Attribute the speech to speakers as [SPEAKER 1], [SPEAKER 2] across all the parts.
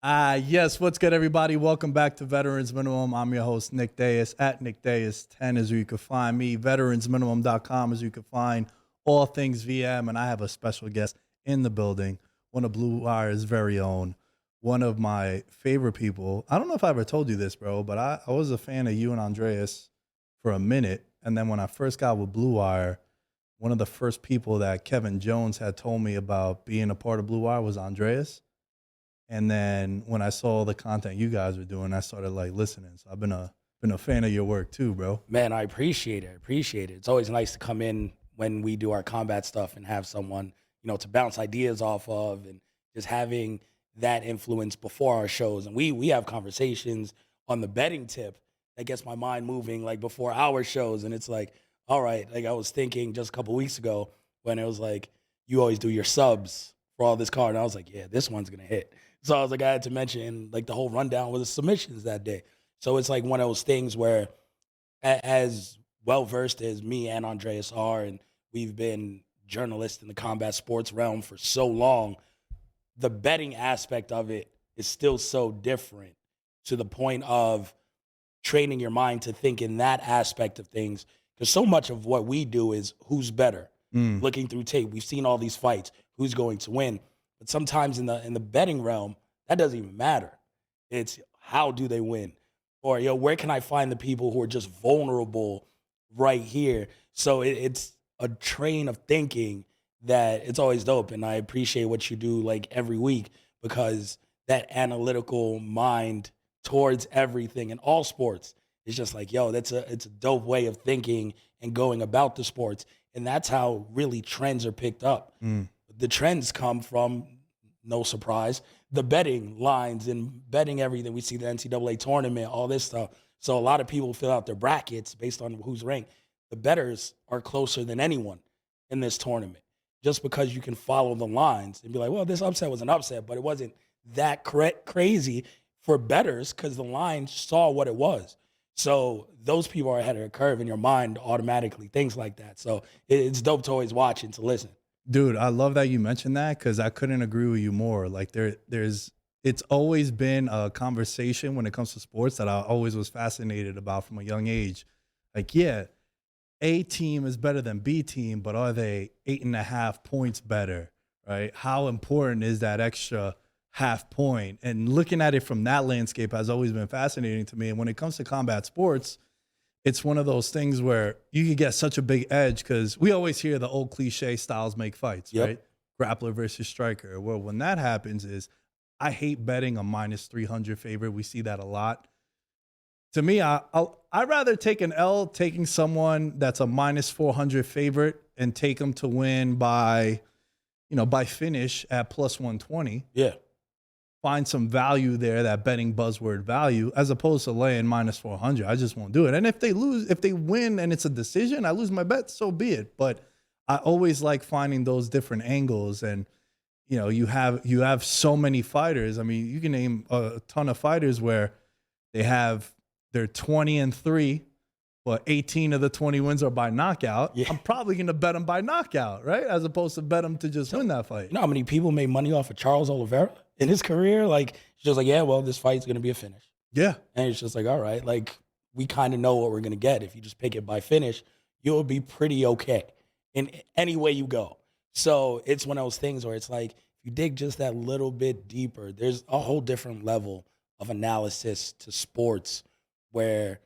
[SPEAKER 1] Yes, what's good, everybody? Welcome back to Veterans Minimum. I'm your host, Nick Deus, at Nick Deus10 is where you can find me. Veteransminimum.com is where you can find all things VM. And I have a special guest in the building, one of Blue Wire's very own, one of my favorite people. I don't know if I ever told you this, bro, but I was a fan of you and Andreas for a minute. And then when I first got with Blue Wire, one of the first people that Kevin Jones had told me about being a part of Blue Wire was Andreas. And then when I saw the content you guys were doing, I started like listening. So I've been a fan of your work too, bro.
[SPEAKER 2] Man, I appreciate it. It's always nice to come in when we do our combat stuff and have someone, to bounce ideas off of, and just having that influence before our shows. And we have conversations on the betting tip that gets my mind moving like before our shows. And it's like, all right, like I was thinking just a couple weeks ago when it was like, you always do your subs for all this card. And I was like, yeah, this one's going to hit. So I was like, I had to mention like the whole rundown with the submissions that day. So it's like one of those things where as well-versed as me and Andreas are, and we've been journalists in the combat sports realm for so long, the betting aspect of it is still so different to the point of training your mind to think in that aspect of things. Because so much of what we do is who's better, looking through tape. We've seen all these fights, who's going to win. But sometimes in the betting realm, that doesn't even matter. It's how do they win? Or, where can I find the people who are just vulnerable right here? So it's a train of thinking that it's always dope. And I appreciate what you do like every week, because that analytical mind towards everything in all sports is just like, it's a dope way of thinking and going about the sports. And that's how really trends are picked up. The trends come from, no surprise, the betting lines and betting everything. We see the NCAA tournament, all this stuff. So a lot of people fill out their brackets based on who's ranked. The bettors are closer than anyone in this tournament, just because you can follow the lines and be like, well, this upset was an upset, but it wasn't that crazy for bettors because the line saw what it was. So those people are ahead of the curve in your mind automatically, things like that. So it's dope to always watch and to listen.
[SPEAKER 1] Dude, I love that you mentioned that, because I couldn't agree with you more. Like it's always been a conversation when it comes to sports that I always was fascinated about from a young age. Like, yeah, A team is better than B team, but are they 8.5 points better, right? How important is that extra half point? And looking at it from that landscape has always been fascinating to me. And when it comes to combat sports, it's one of those things where you can get such a big edge, because we always hear the old cliche styles make fights, right? Grappler versus striker. Well, when that happens I hate betting a minus 300 favorite. We see that a lot. To me, I'd rather take an L taking someone that's a minus 400 favorite and take them to win by finish at plus 120.
[SPEAKER 2] Yeah.
[SPEAKER 1] Find some value there, that betting buzzword value, as opposed to laying minus 400. I just won't do it. And if they win and it's a decision, I lose my bet, so be it. But I always like finding those different angles. And, you have so many fighters. I mean, you can name a ton of fighters where they're 20-3, but 18 of the 20 wins are by knockout. Yeah. I'm probably going to bet them by knockout, right? As opposed to bet them to just win that fight.
[SPEAKER 2] You know how many people made money off of Charles Oliveira in his career? Like, it's just like, yeah, well, this fight's going to be a finish.
[SPEAKER 1] Yeah.
[SPEAKER 2] And it's just like, all right, like, we kind of know what we're going to get. If you just pick it by finish, you'll be pretty okay in any way you go. So it's one of those things where it's like, if you dig just that little bit deeper, there's a whole different level of analysis to sports, where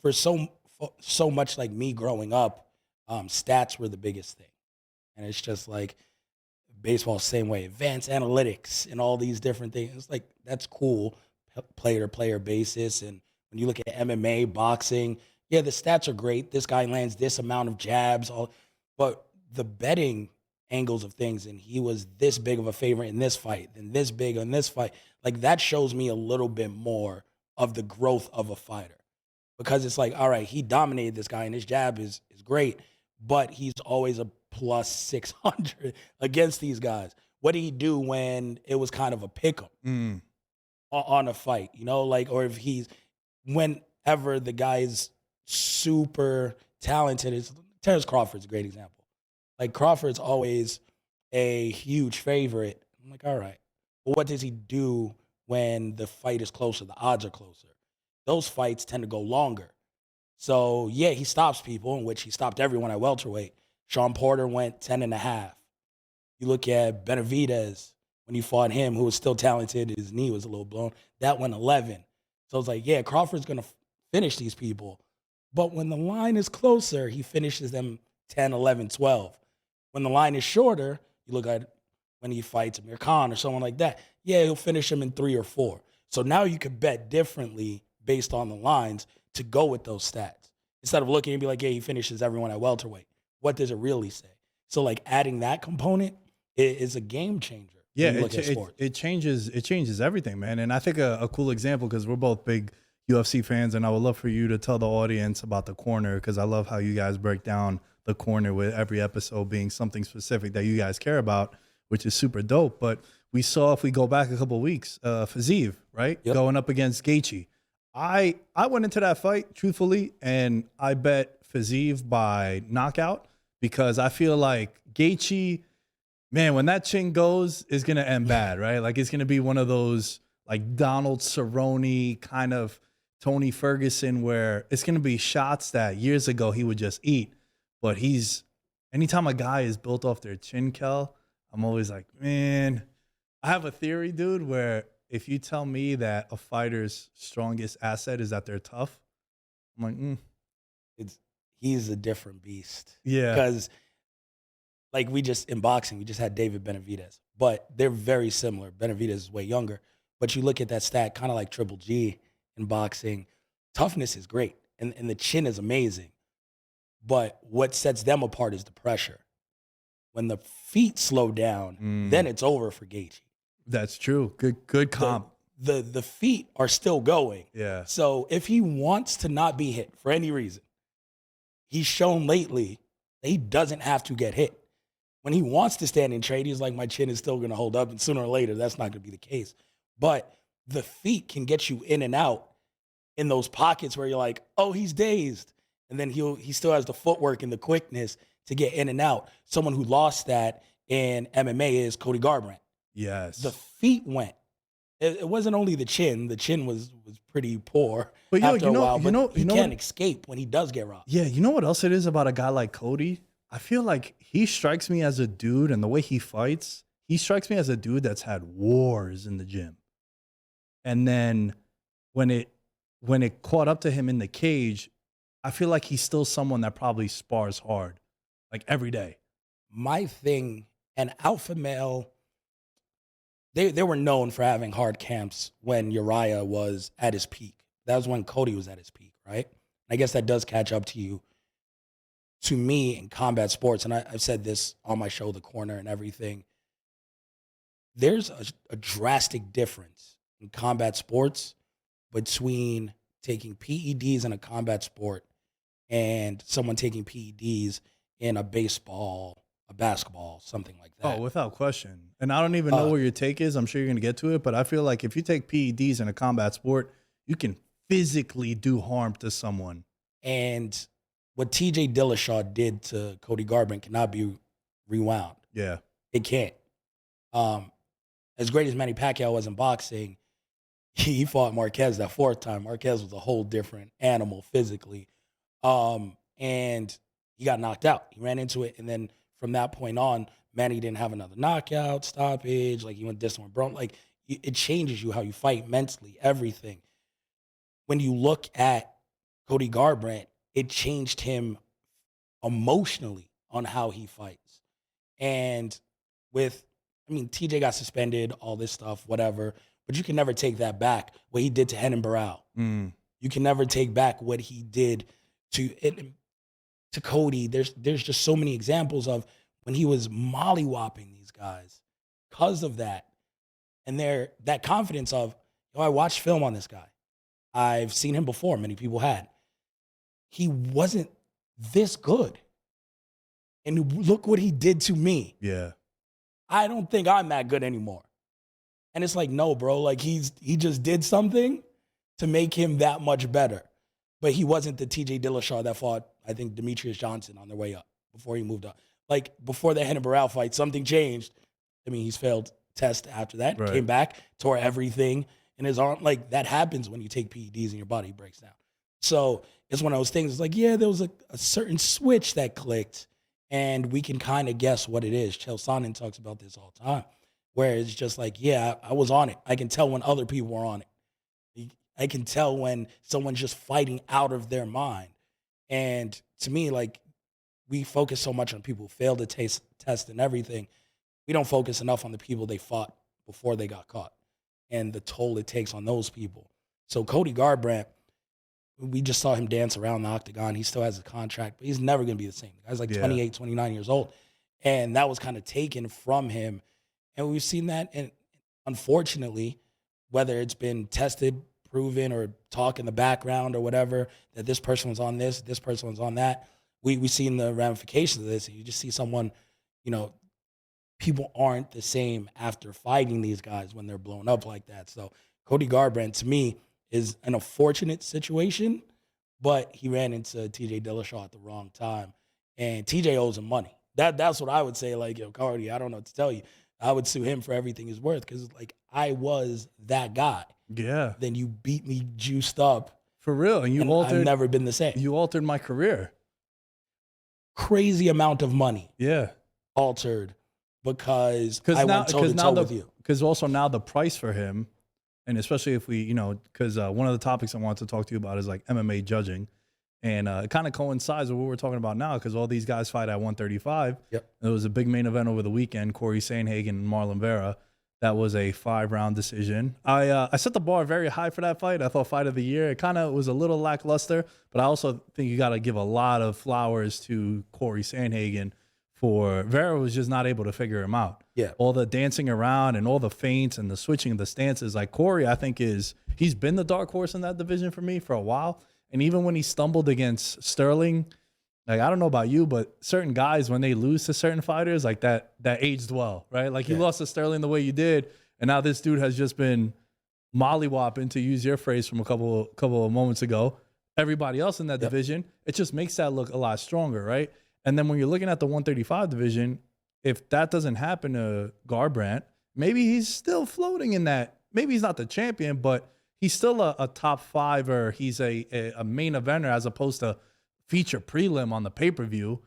[SPEAKER 2] for so much like me growing up, stats were the biggest thing. And it's just like baseball, same way, advanced analytics and all these different things. It's like, that's cool, player-to-player basis. And when you look at MMA, boxing, yeah, the stats are great. This guy lands this amount of jabs, but the betting angles of things, and he was this big of a favorite in this fight, and this big on this fight, like that shows me a little bit more of the growth of a fighter. Because it's like, all right, he dominated this guy, and his jab is great, but he's always a plus 600 against these guys. What did he do when it was kind of a pick'em on a fight? Or if whenever the guy is super talented, Terrence Crawford's a great example. Like, Crawford's always a huge favorite. I'm like, all right, well, what does he do when the fight is closer, the odds are closer. Those fights tend to go longer. So, yeah, he stops people, in which he stopped everyone at welterweight. Sean Porter went 10 and a half. You look at Benavidez, when you fought him, who was still talented, his knee was a little blown, that went 11. So it's like, yeah, Crawford's going to finish these people. But when the line is closer, he finishes them 10, 11, 12. When the line is shorter, you look at when he fights Amir Khan or someone like that, yeah, he'll finish him in 3 or 4. So now you could bet differently based on the lines to go with those stats. Instead of looking and be like, yeah, he finishes everyone at welterweight. What does it really say? So like adding that component is a game changer.
[SPEAKER 1] Yeah, it changes everything, man. And I think a cool example, because we're both big UFC fans, and I would love for you to tell the audience about the corner, because I love how you guys break down the corner with every episode being something specific that you guys care about, which is super dope. But we saw, if we go back a couple of weeks, Fiziev, right?
[SPEAKER 2] Yep.
[SPEAKER 1] Going up against Gaethje. I went into that fight, truthfully, and I bet Fiziev by knockout, because I feel like Gaethje, man, when that chin goes, is going to end bad, right? Like, it's going to be one of those, like, Donald Cerrone kind of Tony Ferguson, where it's going to be shots that years ago he would just eat. But anytime a guy is built off their chin, Kel, I'm always like, man, I have a theory, dude, where if you tell me that a fighter's strongest asset is that they're tough, I'm like,
[SPEAKER 2] He's a different beast.
[SPEAKER 1] Yeah.
[SPEAKER 2] Because, like, in boxing, we just had David Benavidez, but they're very similar. Benavidez is way younger, but you look at that stat, kind of like Triple G in boxing. Toughness is great, and the chin is amazing. But what sets them apart is the pressure. When the feet slow down, then it's over for Gaethje.
[SPEAKER 1] That's true. Good comp.
[SPEAKER 2] The feet are still going.
[SPEAKER 1] Yeah.
[SPEAKER 2] So if he wants to not be hit for any reason, he's shown lately that he doesn't have to get hit. When he wants to stand in trade, he's like, my chin is still going to hold up, and sooner or later, that's not going to be the case. But the feet can get you in and out in those pockets where you're like, oh, he's dazed. And then he still has the footwork and the quickness to get in and out. Someone who lost that in MMA is Cody Garbrandt.
[SPEAKER 1] Yes.
[SPEAKER 2] The feet went. It wasn't only the chin. The chin was pretty poor
[SPEAKER 1] but
[SPEAKER 2] after a while. But he can't
[SPEAKER 1] what,
[SPEAKER 2] escape when he does get robbed.
[SPEAKER 1] Yeah, you know what else it is about a guy like Cody? I feel like he strikes me as a dude, and the way he fights, he strikes me as a dude that's had wars in the gym. And then when it caught up to him in the cage, I feel like he's still someone that probably spars hard, like every day.
[SPEAKER 2] My thing, an alpha male, they were known for having hard camps when Uriah was at his peak. That was when Cody was at his peak, right? I guess that does catch up to you. To me, in combat sports, and I've said this on my show, The Corner, and everything, there's a drastic difference in combat sports between taking PEDs in a combat sport and someone taking PEDs in a baseball, a basketball, something like that.
[SPEAKER 1] Oh, without question. And I don't even know where your take is. I'm sure you're going to get to it, but I feel like if you take PEDs in a combat sport, you can physically do harm to someone.
[SPEAKER 2] And what TJ Dillashaw did to Cody Garbrandt cannot be rewound.
[SPEAKER 1] Yeah.
[SPEAKER 2] It can't. As great as Manny Pacquiao was in boxing, he fought Marquez that fourth time. Marquez was a whole different animal physically. And he got knocked out. He ran into it. And then from that point on, Manny didn't have another knockout, stoppage. Like, he went distant with Brown. Like, it changes you how you fight mentally, everything. When you look at Cody Garbrandt, it changed him emotionally on how he fights. And TJ got suspended, all this stuff, whatever. But you can never take that back, what he did to Renan Barão. You can never take back what he did to Cody. There's just so many examples of when he was mollywopping these guys because of that. And that confidence of, I watched film on this guy. I've seen him before. Many people had. He wasn't this good. And look what he did to me.
[SPEAKER 1] Yeah.
[SPEAKER 2] I don't think I'm that good anymore. And it's like, no, bro, like he just did something to make him that much better. But he wasn't the TJ Dillashaw that fought, I think, Demetrius Johnson on their way up before he moved up. Like, before the Renan Barão fight, something changed. He's failed test after that.
[SPEAKER 1] Right.
[SPEAKER 2] Came back, tore everything in his arm. Like, that happens when you take PEDs and your body breaks down. So it's one of those things. It's like, yeah, there was a certain switch that clicked, and we can kind of guess what it is. Chael Sonnen talks about this all the time, where it's just like, yeah, I was on it. I can tell when other people were on it. I can tell when someone's just fighting out of their mind. And to me, like, we focus so much on people who fail to test and everything. We don't focus enough on the people they fought before they got caught and the toll it takes on those people. So Cody Garbrandt, we just saw him dance around the octagon. He still has a contract, but he's never going to be the same. The guy's like 28, 29 years old. And that was kind of taken from him. And we've seen that. And unfortunately, whether it's been tested, proven, or talk in the background or whatever, that this person was on this person was on that, we've seen the ramifications of this. And you just see someone, you know, people aren't the same after fighting these guys when they're blown up like that. So Cody Garbrandt, to me, is an unfortunate situation, but he ran into TJ Dillashaw at the wrong time. And TJ owes him money. That's what I would say. Like, yo, Cardi, I don't know what to tell you. I would sue him for everything he's worth, because, like, I was that guy.
[SPEAKER 1] Yeah.
[SPEAKER 2] Then you beat me juiced up.
[SPEAKER 1] For real. And
[SPEAKER 2] I've never been the same.
[SPEAKER 1] You altered my career.
[SPEAKER 2] Crazy amount of money.
[SPEAKER 1] Yeah.
[SPEAKER 2] Altered because I went toe-to-toe with you.
[SPEAKER 1] Because also now the price for him, and especially if we, because one of the topics I wanted to talk to you about is like MMA judging. And it kind of coincides with what we're talking about now, because all these guys fight at 135.
[SPEAKER 2] Yep.
[SPEAKER 1] There was a big main event over the weekend, Corey Sandhagen and Marlon Vera. That was a 5-round decision. I set the bar very high for that fight. I thought fight of the year. It kind of was a little lackluster, but I also think you got to give a lot of flowers to Corey Sandhagen for Vera was just not able to figure him out.
[SPEAKER 2] Yeah.
[SPEAKER 1] All the dancing around and all the feints and the switching of the stances. Like Corey, I think he's been the dark horse in that division for me for a while. And even when he stumbled against Sterling, like, I don't know about you, but certain guys, when they lose to certain fighters, like that aged well, right? Like, you lost to Sterling the way you did, and now this dude has just been mollywopping, to use your phrase from a couple of moments ago, everybody else in that division. It just makes that look a lot stronger, right? And then when you're looking at the 135 division, if that doesn't happen to Garbrandt, maybe he's still floating in that. Maybe he's not the champion, but he's still a top 5, or he's a main eventer, as opposed to feature prelim on the pay-per-view,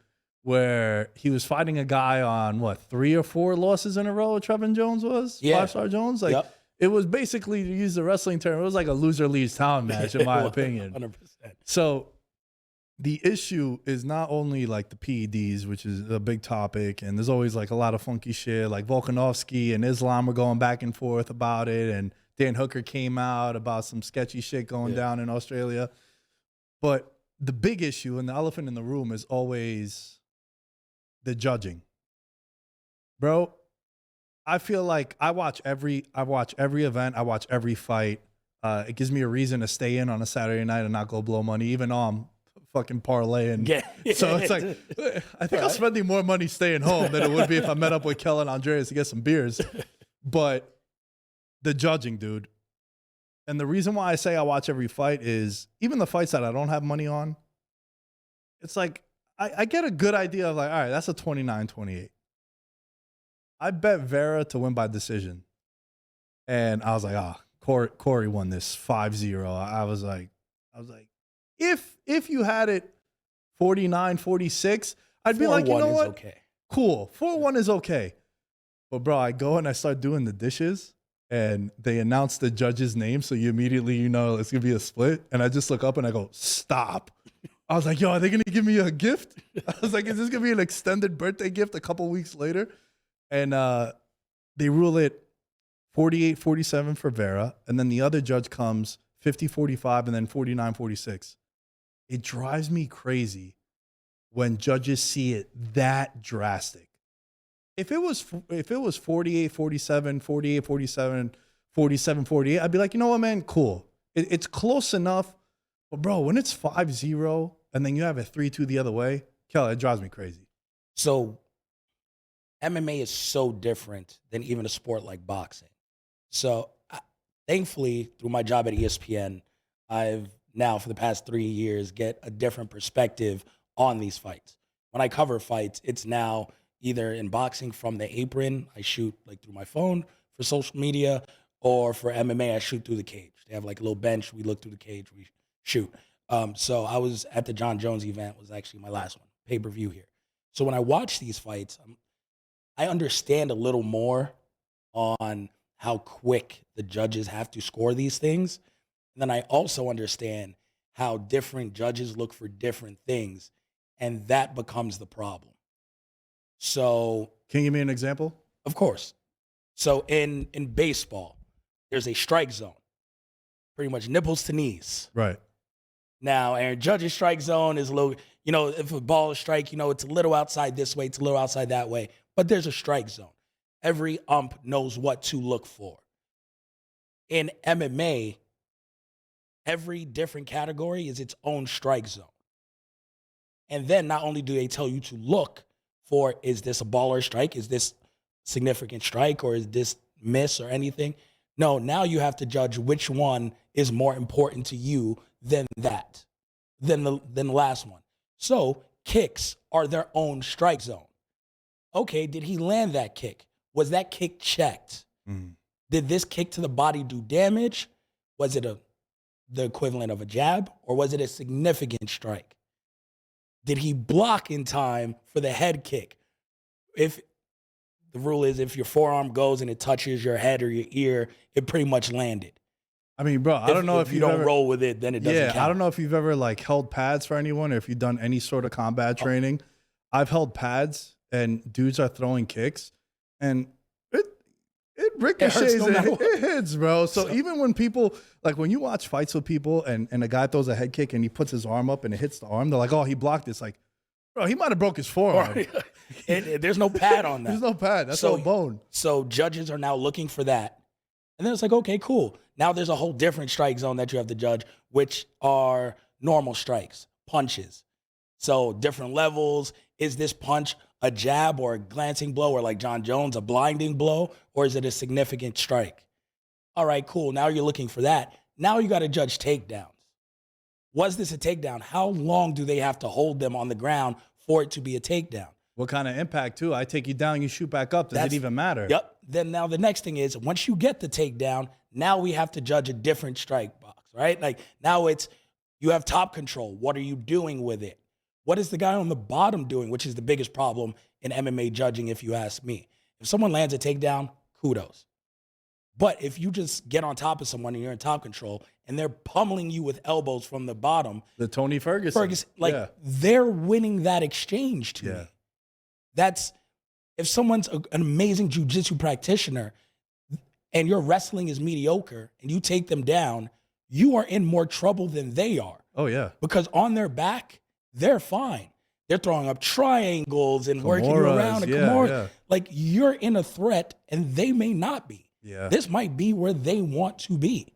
[SPEAKER 1] where he was fighting a guy on 3 or 4 losses in a row. Trevin Jones was 5-star Jones. Like, it was basically, to use the wrestling term, it was like a loser leaves town match, in my opinion.
[SPEAKER 2] 100%.
[SPEAKER 1] So the issue is not only like the PEDs, which is a big topic, and there's always like a lot of funky shit. Like Volkanovski and Islam were going back and forth about it, and Dan Hooker came out about some sketchy shit going down in Australia. But the big issue and the elephant in the room is always the judging. Bro, I feel like I watch every event, I watch every fight. It gives me a reason to stay in on a Saturday night and not go blow money, even though I'm fucking parlaying. So it's like, I think I'm spending more money staying home than it would be if I met up with Kel and Andreas to get some beers. But the judging, dude. And the reason why I say I watch every fight is, even the fights that I don't have money on, it's like, I get a good idea of like, all right, that's a 29-28. I bet Vera to win by decision. And I was like, Corey won this 5-0. I was like, if you had it 49-46, I'd be like, you know what?
[SPEAKER 2] Okay.
[SPEAKER 1] Cool. 4-1 is okay. But bro, I go and I start doing the dishes, and they announce the judge's name, so you immediately, it's gonna be a split. And I just look up and I go, stop. I was like, yo, are they gonna give me a gift? I was like, is this gonna be an extended birthday gift a couple weeks later? And they rule it 48-47 for Vera, and then the other judge comes 50-45 and then 49-46. It drives me crazy when judges see it that drastic. If it was 48-47, 48-47, 47-48, I'd be like, you know what, man, cool. It's close enough. But bro, when it's 5-0 and then you have a 3-2 the other way, Kelly, it drives me crazy.
[SPEAKER 2] So MMA is so different than even a sport like boxing. So thankfully, through my job at ESPN, I've now for the past 3 years get a different perspective on these fights. When I cover fights, it's now either in boxing from the apron, I shoot like through my phone, for social media, or for MMA, I shoot through the cage. They have like a little bench. We look through the cage. We shoot. So I was at the John Jones event. Was actually my last one, pay-per-view here. So when I watch these fights, I understand a little more on how quick the judges have to score these things. And then I also understand how different judges look for different things, and that becomes the problem. So,
[SPEAKER 1] Can you give me an example?
[SPEAKER 2] of course. So in baseball, there's a strike zone, pretty much nipples to knees.
[SPEAKER 1] Right.
[SPEAKER 2] Now, Aaron Judge's strike zone is a little, if a ball is strike, it's a little outside this way, it's a little outside that way, but there's a strike zone. Every ump knows what to look for. In MMA, every different category is its own strike zone. And then not only do they tell you to look for, is this a ball or a strike? Is this significant strike, or is this miss or anything? No, now you have to judge which one is more important to you than the last one. So kicks are their own strike zone. Okay, did he land that kick? Was that kick checked? Did this kick to the body do damage? Was it the equivalent of a jab, or was it a significant strike? Did he block in time for the head kick? If the rule is, if your forearm goes and it touches your head or your ear, it pretty much landed.
[SPEAKER 1] I mean, bro, I don't know if
[SPEAKER 2] you don't roll with it, then it doesn't count.
[SPEAKER 1] I don't know if you've ever like held pads for anyone, or if you've done any sort of combat training. I've held pads and dudes are throwing kicks, and it ricochets, it hits, bro. So even when people, like when you watch fights with people and a guy throws a head kick and he puts his arm up and it hits the arm, they're like, oh, he blocked this. Like, bro, he might have broke his forearm.
[SPEAKER 2] There's no pad on that.
[SPEAKER 1] There's no pad. That's all bone.
[SPEAKER 2] So judges are now looking for that. And then it's like, okay, cool. Now there's a whole different strike zone that you have to judge, which are normal strikes, punches. So different levels. Is this punch a jab or a glancing blow, or like John Jones, a blinding blow, or is it a significant strike? All right, cool. Now you're looking for that. Now you got to judge takedowns. Was this a takedown? How long do they have to hold them on the ground for it to be a takedown?
[SPEAKER 1] What kind of impact, too? I take you down, you shoot back up. Does it even matter?
[SPEAKER 2] Yep. Then now the next thing is, once you get the takedown, now we have to judge a different strike box, right? Like now it's, you have top control. What are you doing with it? What is the guy on the bottom doing, which is the biggest problem in MMA judging, if you ask me. If someone lands a takedown, kudos. But if you just get on top of someone and you're in top control and they're pummeling you with elbows from the bottom.
[SPEAKER 1] The Tony Ferguson.
[SPEAKER 2] They're winning that exchange to me. That's, if someone's an amazing jiu-jitsu practitioner and your wrestling is mediocre and you take them down, you are in more trouble than they are.
[SPEAKER 1] Oh, yeah.
[SPEAKER 2] Because on their back, they're fine. They're throwing up triangles and working you around. Like, you're in a threat and they may not be.
[SPEAKER 1] Yeah.
[SPEAKER 2] This might be where they want to be.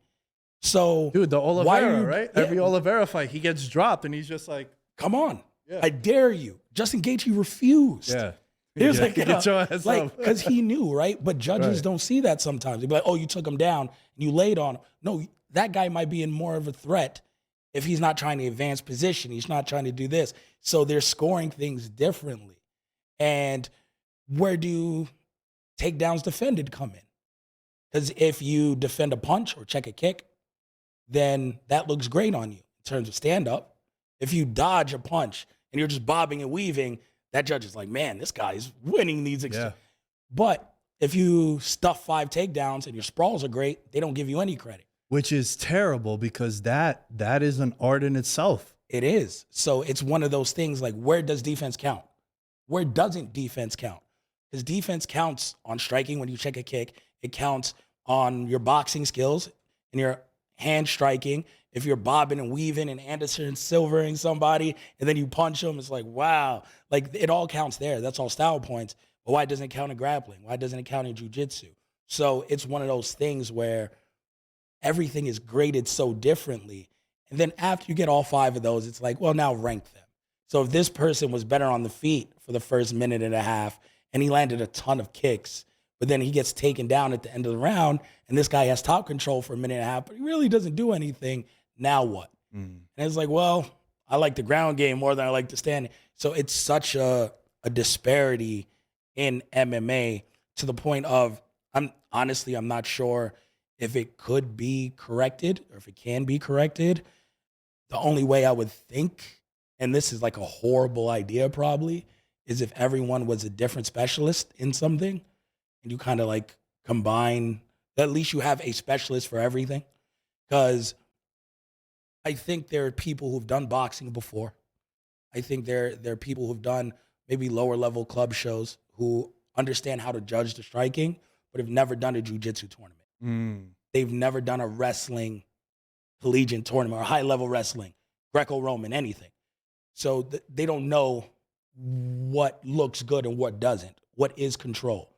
[SPEAKER 2] So,
[SPEAKER 1] dude, the Oliveira, right? Yeah. Every Oliveira fight, he gets dropped and he's just like,
[SPEAKER 2] come on. Yeah. I dare you. Justin Gaethje refused.
[SPEAKER 1] Yeah.
[SPEAKER 2] He was
[SPEAKER 1] get your ass up.
[SPEAKER 2] Because he knew, right? But judges don't see that sometimes. They'd be like, oh, you took him down and you laid on him. No, that guy might be in more of a threat if he's not trying to advance position. He's not trying to do this. So they're scoring things differently. And where do takedowns defended come in? Because if you defend a punch or check a kick, then that looks great on you in terms of stand-up. If you dodge a punch and you're just bobbing and weaving, that judge is like, man, this guy is winning these. But if you stuff 5 takedowns and your sprawls are great, they don't give you any credit.
[SPEAKER 1] Which is terrible, because that is an art in itself.
[SPEAKER 2] It is. So it's one of those things, like, where does defense count? Where doesn't defense count? Because defense counts on striking when you check a kick. It counts on your boxing skills and your hand striking. If you're bobbing and weaving and Anderson Silvering somebody and then you punch them, it's like, wow. Like, it all counts there. That's all style points. But why doesn't it count in grappling? Why doesn't it count in jiu-jitsu? So it's one of those things where everything is graded so differently. And then after you get all 5 of those, it's like, well, now rank them. So if this person was better on the feet for the first minute and a half and he landed a ton of kicks, but then he gets taken down at the end of the round and this guy has top control for a minute and a half, but he really doesn't do anything, now what? And it's like, well, I like the ground game more than I like the standing. So it's such a disparity in MMA, to the point of I'm honestly, I'm not sure if it could be corrected or if it can be corrected. The only way I would think, and this is like a horrible idea probably, is if everyone was a different specialist in something and you kind of like combine, at least you have a specialist for everything. Because I think there are people who've done boxing before. I think there are people who've done maybe lower level club shows who understand how to judge the striking, but have never done a jujitsu tournament.
[SPEAKER 1] Mm.
[SPEAKER 2] They've never done a wrestling collegiate tournament or high level wrestling, Greco-Roman, anything. So they don't know what looks good and what doesn't, what is control.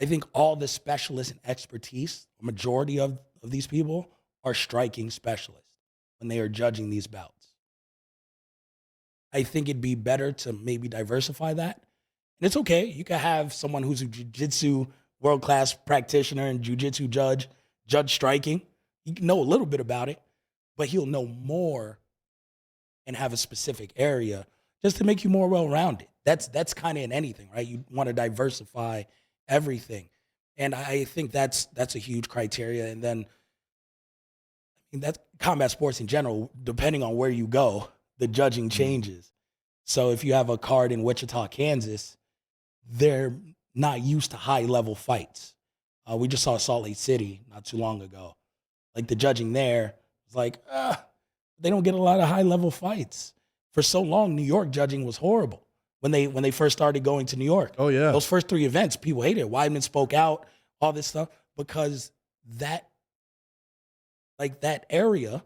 [SPEAKER 2] I think all the specialists and expertise, majority of these people are striking specialists when they are judging these bouts. I think it'd be better to maybe diversify that. And it's okay. You can have someone who's a jiu-jitsu world-class practitioner and jiu-jitsu judge striking. He can know a little bit about it, but he'll know more and have a specific area just to make you more well-rounded. That's kind of in anything, right? You want to diversify everything. And I think that's a huge criteria. And then I mean, that's combat sports in general, depending on where you go, the judging changes. So if you have a card in Wichita, Kansas, they're not used to high-level fights. We just saw Salt Lake City not too long ago. Like the judging there is like, they don't get a lot of high-level fights. For so long, New York judging was horrible when they first started going to New York.
[SPEAKER 1] Oh, yeah.
[SPEAKER 2] Those first 3 events, people hated it. Weidman spoke out, all this stuff, because that area,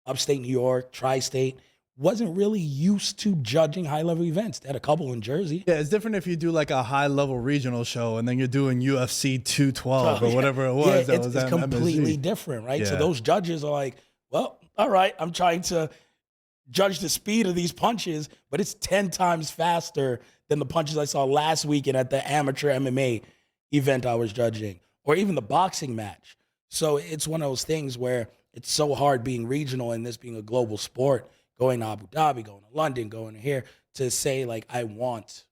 [SPEAKER 2] upstate New York, tri-state, wasn't really used to judging high-level events. They had a couple in Jersey.
[SPEAKER 1] Yeah, it's different if you do like a high-level regional show and then you're doing UFC 212 or whatever it was.
[SPEAKER 2] Yeah, it's completely different, right?
[SPEAKER 1] Yeah.
[SPEAKER 2] So those judges are like, well, all right, I'm trying to judge the speed of these punches, but it's 10 times faster than the punches I saw last weekend at the amateur MMA event I was judging, or even the boxing match. So it's one of those things where it's so hard being regional and this being a global sport, going to Abu Dhabi, going to London, going to here, to say, like, I want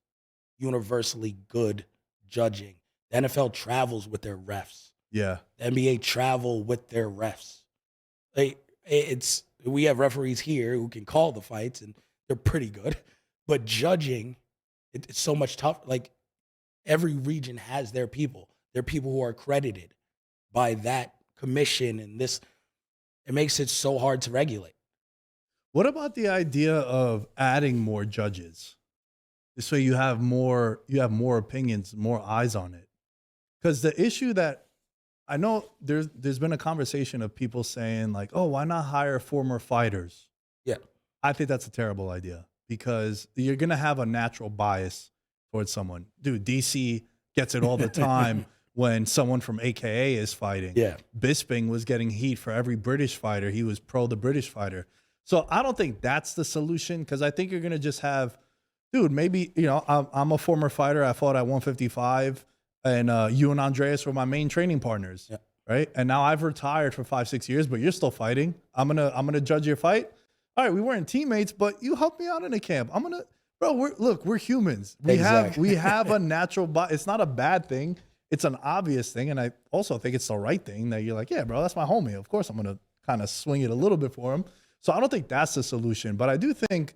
[SPEAKER 2] universally good judging. The NFL travels with their refs.
[SPEAKER 1] Yeah.
[SPEAKER 2] The NBA travel with their refs. We have referees here who can call the fights, and they're pretty good. But judging, it's so much tough. Like, every region has their people. They're people who are accredited by that commission, and this, it makes it so hard to regulate.
[SPEAKER 1] What about the idea of adding more judges? So you have more opinions, more eyes on it. Because the issue that I know there's been a conversation of people saying like, oh, why not hire former fighters?
[SPEAKER 2] Yeah.
[SPEAKER 1] I think that's a terrible idea because you're going to have a natural bias towards someone. Dude, DC gets it all the time when someone from AKA is fighting.
[SPEAKER 2] Yeah. Bisping
[SPEAKER 1] was getting heat for every British fighter. He was pro the British fighter. So I don't think that's the solution because I think you're going to just have, dude, maybe, I'm a former fighter. I fought at 155 and you and Andreas were my main training partners,
[SPEAKER 2] yeah.
[SPEAKER 1] Right? And now I've retired for 5-6 years, but you're still fighting. I'm gonna judge your fight. All right, we weren't teammates, but you helped me out in the camp. We're humans. We have a natural bias. It's not a bad thing. It's an obvious thing. And I also think it's the right thing that you're like, yeah, bro, that's my homie. Of course, I'm going to kind of swing it a little bit for him. So I don't think that's the solution, but I do think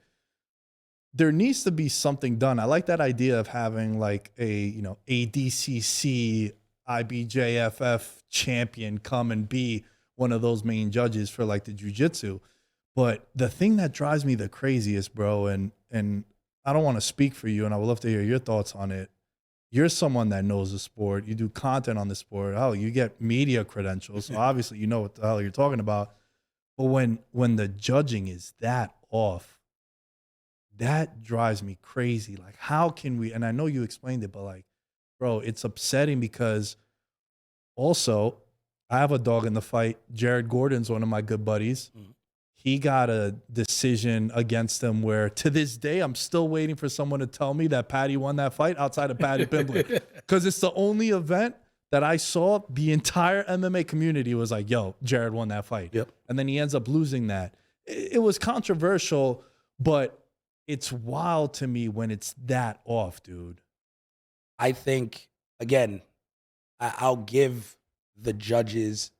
[SPEAKER 1] there needs to be something done. I like that idea of having like a, ADCC, IBJFF champion come and be one of those main judges for like the jiu-jitsu. But the thing that drives me the craziest, bro, and I don't want to speak for you, and I would love to hear your thoughts on it. You're someone that knows the sport. You do content on the sport. Hell, you get media credentials, so obviously you know what the hell you're talking about. But when the judging is that off, that drives me crazy. Like, how can we, and I know you explained it, but like, bro, it's upsetting because also I have a dog in the fight. Jared Gordon's one of my good buddies. Mm-hmm. He got a decision against him where to this day, I'm still waiting for someone to tell me that Patty won that fight outside of Patty Pimblett. Because it's the only event that I saw the entire MMA community was like, yo, Jared won that fight.
[SPEAKER 2] Yep.
[SPEAKER 1] And then he ends up losing that. It was controversial, but it's wild to me when it's that off, dude.
[SPEAKER 2] I think, again, I'll give the judges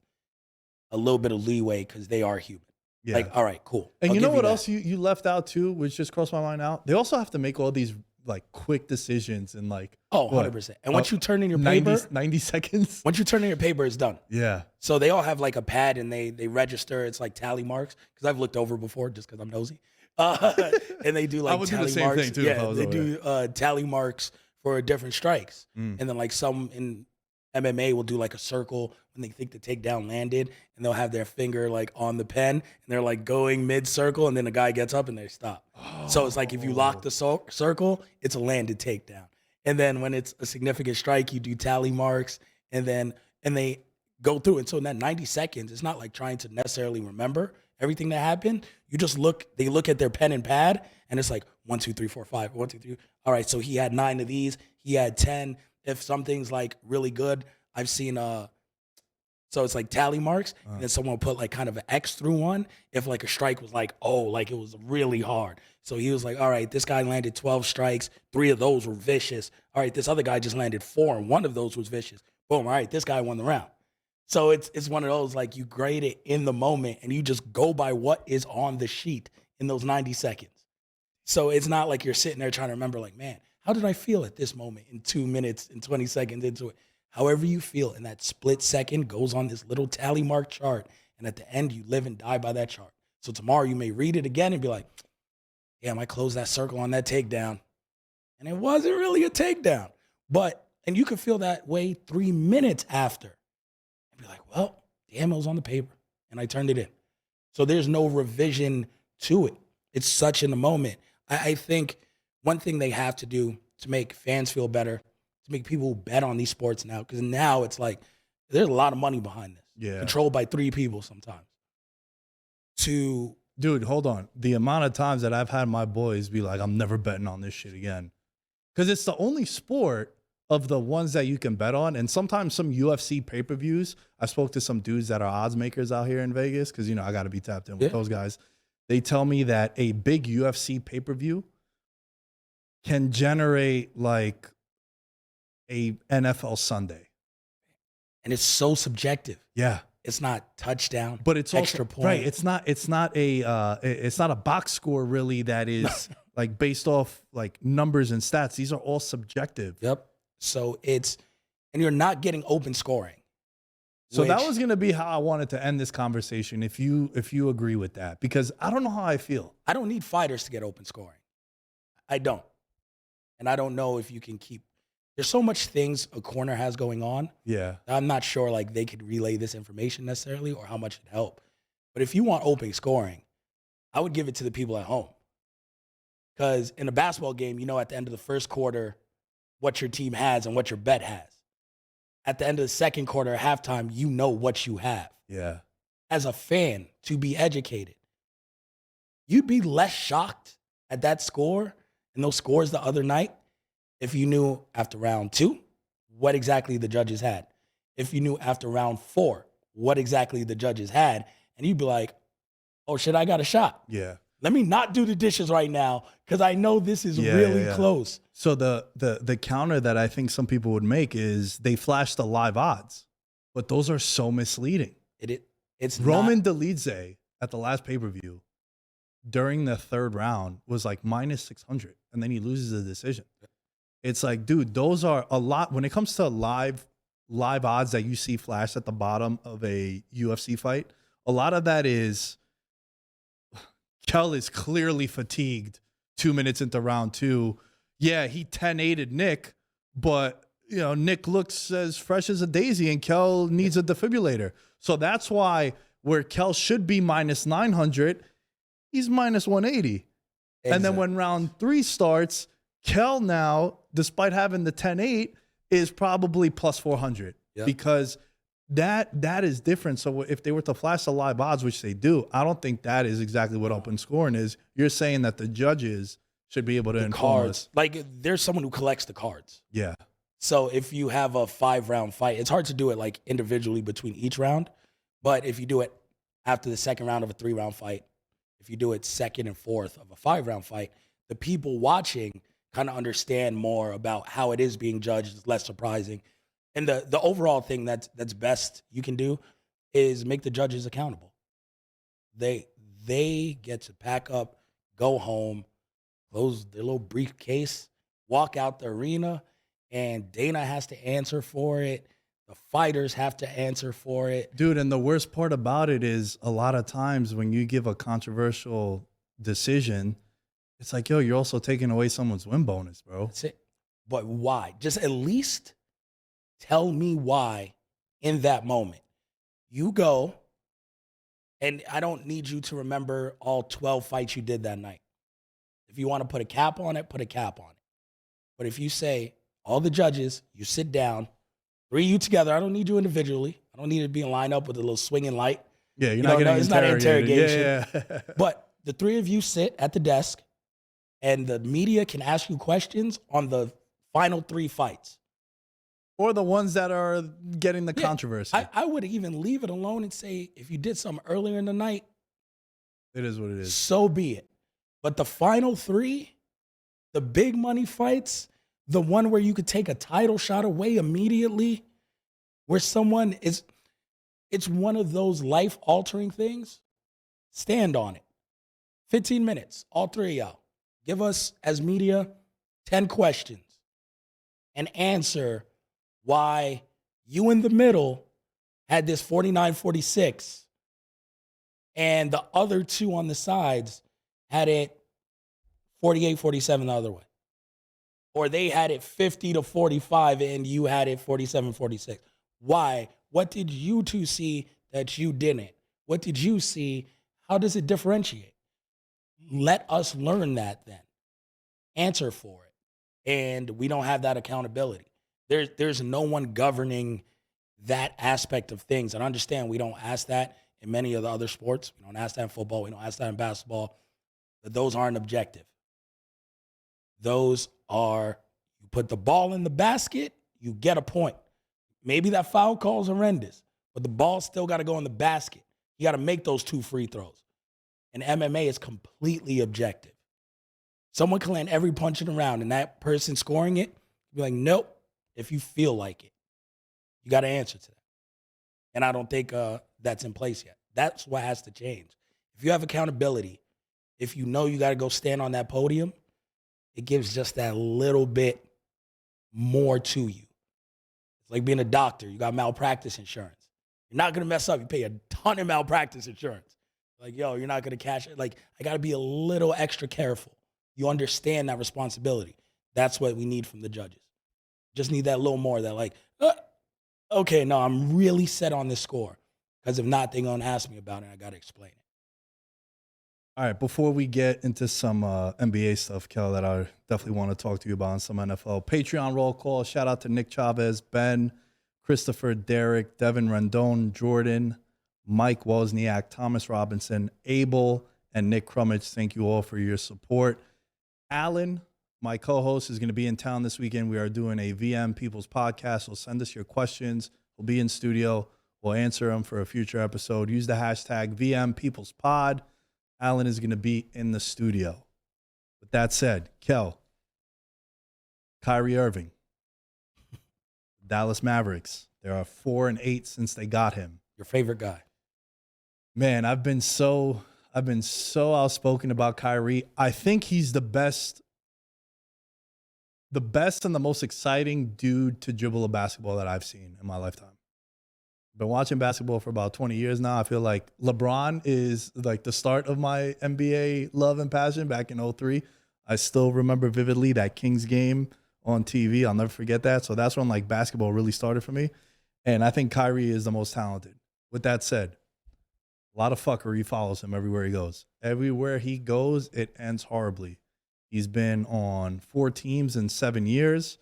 [SPEAKER 2] a little bit of leeway because they are human.
[SPEAKER 1] Yeah.
[SPEAKER 2] Like, all right, cool.
[SPEAKER 1] And
[SPEAKER 2] I'll
[SPEAKER 1] you know
[SPEAKER 2] give
[SPEAKER 1] what
[SPEAKER 2] that.
[SPEAKER 1] else you left out too, which just crossed my mind out? They also have to make all these like quick decisions and like
[SPEAKER 2] Oh, 100%. And once you turn in your paper,
[SPEAKER 1] 90 seconds.
[SPEAKER 2] once you turn in your paper, it's done.
[SPEAKER 1] Yeah.
[SPEAKER 2] So they all have like a pad and they register. It's like tally marks because I've looked over before just because I'm nosy. And they do like
[SPEAKER 1] I would do
[SPEAKER 2] tally
[SPEAKER 1] the same
[SPEAKER 2] marks.
[SPEAKER 1] thing too. If I
[SPEAKER 2] Yeah,
[SPEAKER 1] was
[SPEAKER 2] they
[SPEAKER 1] over
[SPEAKER 2] do tally marks for different strikes.
[SPEAKER 1] Mm.
[SPEAKER 2] And then like some in MMA will do like a circle when they think the takedown landed, and they'll have their finger like on the pen, and they're like going mid-circle, and then the guy gets up and they stop. So it's like if you lock the circle, it's a landed takedown. And then when it's a significant strike, you do tally marks, and they go through. And so in that 90 seconds, it's not like trying to necessarily remember everything that happened. You just they look at their pen and pad, and it's like 1, 2, 3, 4, 5, 1, 2, 3. All right, so he had 9 of these. He had 10. If something's like really good, I've seen so it's like tally marks, and then someone will put like kind of an X through one if like a strike was like, oh, like it was really hard. So he was like, all right, this guy landed 12 strikes, 3 of those were vicious. All right, this other guy just landed 4, and 1 of those was vicious. Boom, all right, this guy won the round. So it's one of those like you grade it in the moment, and you just go by what is on the sheet in those 90 seconds. So it's not like you're sitting there trying to remember like, man, how did I feel at this moment in 2 minutes and 20 seconds into it? However you feel in that split second goes on this little tally mark chart. And at the end, you live and die by that chart. So tomorrow you may read it again and be like, damn, I closed that circle on that takedown. And it wasn't really a takedown. And you could feel that way 3 minutes after. And be like, well, damn, it was on the paper. And I turned it in. So there's no revision to it. It's such in the moment. I think one thing they have to do to make fans feel better, to make people bet on these sports now, because now it's like there's a lot of money behind this.
[SPEAKER 1] Yeah.
[SPEAKER 2] Controlled by 3 people sometimes.
[SPEAKER 1] Dude, hold on. The amount of times that I've had my boys be like, I'm never betting on this shit again. Because it's the only sport of the ones that you can bet on. And sometimes some UFC pay-per-views, I spoke to some dudes that are odds makers out here in Vegas, because, you know, I got to be tapped in with those guys. They tell me that a big UFC pay-per-view can generate like a NFL Sunday.
[SPEAKER 2] And it's so subjective.
[SPEAKER 1] Yeah.
[SPEAKER 2] It's not touchdown,
[SPEAKER 1] but it's
[SPEAKER 2] extra
[SPEAKER 1] also,
[SPEAKER 2] point.
[SPEAKER 1] Right. It's not a box score really that is like based off like numbers and stats. These are all subjective.
[SPEAKER 2] Yep. So and you're not getting open scoring.
[SPEAKER 1] So that was going to be how I wanted to end this conversation. If you agree with that, because I don't know how I feel.
[SPEAKER 2] I don't need fighters to get open scoring. I don't. And I don't know if you can keep, there's so much things a corner has going on.
[SPEAKER 1] Yeah.
[SPEAKER 2] I'm not sure like they could relay this information necessarily or how much it'd help. But if you want open scoring, I would give it to the people at home. Because in a basketball game, you know at the end of the first quarter what your team has and what your bet has. At the end of the second quarter, halftime, you know what you have.
[SPEAKER 1] Yeah.
[SPEAKER 2] As a fan, to be educated, you'd be less shocked at that score and those scores the other night if you knew after round 2 what exactly the judges had. If you knew after round 4 what exactly the judges had, and you'd be like, oh shit, I got a shot.
[SPEAKER 1] Yeah.
[SPEAKER 2] Let me not do the dishes right now because I know this is really close.
[SPEAKER 1] So the counter that I think some people would make is they flash the live odds, but those are so misleading.
[SPEAKER 2] It's
[SPEAKER 1] Roman Dolidze at the last pay-per-view during the 3rd round was like minus 600, and then he loses the decision. It's like, dude, those are a lot. When it comes to live odds that you see flashed at the bottom of a UFC fight, a lot of that is Kell is clearly fatigued 2 minutes into round 2. Yeah, he 10-8'd Nick, but you know, Nick looks as fresh as a daisy and Kell needs a defibrillator. So that's why where Kell should be minus 900, he's minus 180. Exactly. And then when round 3 starts, Kell now, despite having the 10-8, is probably plus 400 because that is different. So if they were to flash the live odds, which they do, I don't think that is exactly what open scoring is. You're saying that the judges should be able to inform us.
[SPEAKER 2] Like there's someone who collects the cards.
[SPEAKER 1] Yeah.
[SPEAKER 2] So if you have a 5-round fight, it's hard to do it like individually between each round. But if you do it after the second round of a 3-round fight, if you do it second and fourth of a 5-round fight, the people watching kind of understand more about how it is being judged. It's less surprising. And the overall thing that's best you can do is make the judges accountable. They get to pack up, go home, close their little briefcase, walk out the arena, and Dana has to answer for it. The fighters have to answer for it.
[SPEAKER 1] Dude, and the worst part about it is a lot of times when you give a controversial decision, it's like, yo, you're also taking away someone's win bonus, bro.
[SPEAKER 2] That's it. But why? Just at least tell me why in that moment. You go, and I don't need you to remember all 12 fights you did that night. If you want to put a cap on it, put a cap on it. But if you say, all the judges, you sit down, 3 of you together, I don't need you individually. I don't need to be in line up with a little swinging light.
[SPEAKER 1] Yeah, you're not getting
[SPEAKER 2] it's not an interrogation.
[SPEAKER 1] Yeah.
[SPEAKER 2] But the 3 of you sit at the desk, and the media can ask you questions on the final 3 fights.
[SPEAKER 1] Or the ones that are getting the controversy.
[SPEAKER 2] I would even leave it alone and say, if you did something earlier in the night,
[SPEAKER 1] it is what it is.
[SPEAKER 2] So be it. But the final 3, the big money fights, the one where you could take a title shot away immediately, where someone is, it's one of those life-altering things, stand on it. 15 minutes, all 3 of y'all. Give us, as media, 10 questions and answer why you in the middle had this 49-46 and the other 2 on the sides had it 48-47 the other way. Or they had it 50-45 and you had it 47-46. Why? What did you 2 see that you didn't? What did you see? How does it differentiate? Let us learn that then. Answer for it. And we don't have that accountability. There's no one governing that aspect of things. And understand we don't ask that in many of the other sports. We don't ask that in football. We don't ask that in basketball. But those aren't objective. Those are, you put the ball in the basket, you get a point. Maybe that foul call is horrendous, but the ball still got to go in the basket. You got to make those 2 free throws. And MMA is completely objective. Someone can land every punch in the round, and that person scoring it, be like, nope, if you feel like it. You got to answer to that. And I don't think that's in place yet. That's what has to change. If you have accountability, if you know you got to go stand on that podium, it gives just that little bit more to you. It's like being a doctor. You got malpractice insurance. You're not going to mess up. You pay a ton of malpractice insurance. Like, yo, you're not going to cash it. Like, I got to be a little extra careful. You understand that responsibility. That's what we need from the judges. Just need that little more that like, okay, no, I'm really set on this score. Because if not, they're going to ask me about it. And I got to explain it.
[SPEAKER 1] All right, before we get into some NBA stuff, Kel, that I definitely want to talk to you about, and some NFL. Patreon roll call. Shout out to Nick Chavez, Ben, Christopher, Derek, Devin Rendon, Jordan, Mike Wozniak, Thomas Robinson, Abel, and Nick Crummage. Thank you all for your support. Alan, my co-host, is going to be in town this weekend. We are doing a VM People's podcast, so send us your questions. We'll be in studio. We'll answer them for a future episode. Use the hashtag VM People's Pod. Alan is going to be in the studio. With that said, Kel, Kyrie Irving, Dallas Mavericks. There are 4-8 since they got him.
[SPEAKER 2] Your favorite guy?
[SPEAKER 1] Man, I've been so outspoken about Kyrie. I think he's the best and the most exciting dude to dribble a basketball that I've seen in my lifetime. Been watching basketball for about 20 years now. I feel like LeBron is like the start of my NBA love and passion back in 2003. I still remember vividly that Kings game on TV. I'll never forget that. So that's when like basketball really started for me. And I think Kyrie is the most talented. With that said, a lot of fuckery follows him everywhere he goes. Everywhere he goes, it ends horribly. He's been on 4 teams in 7 years.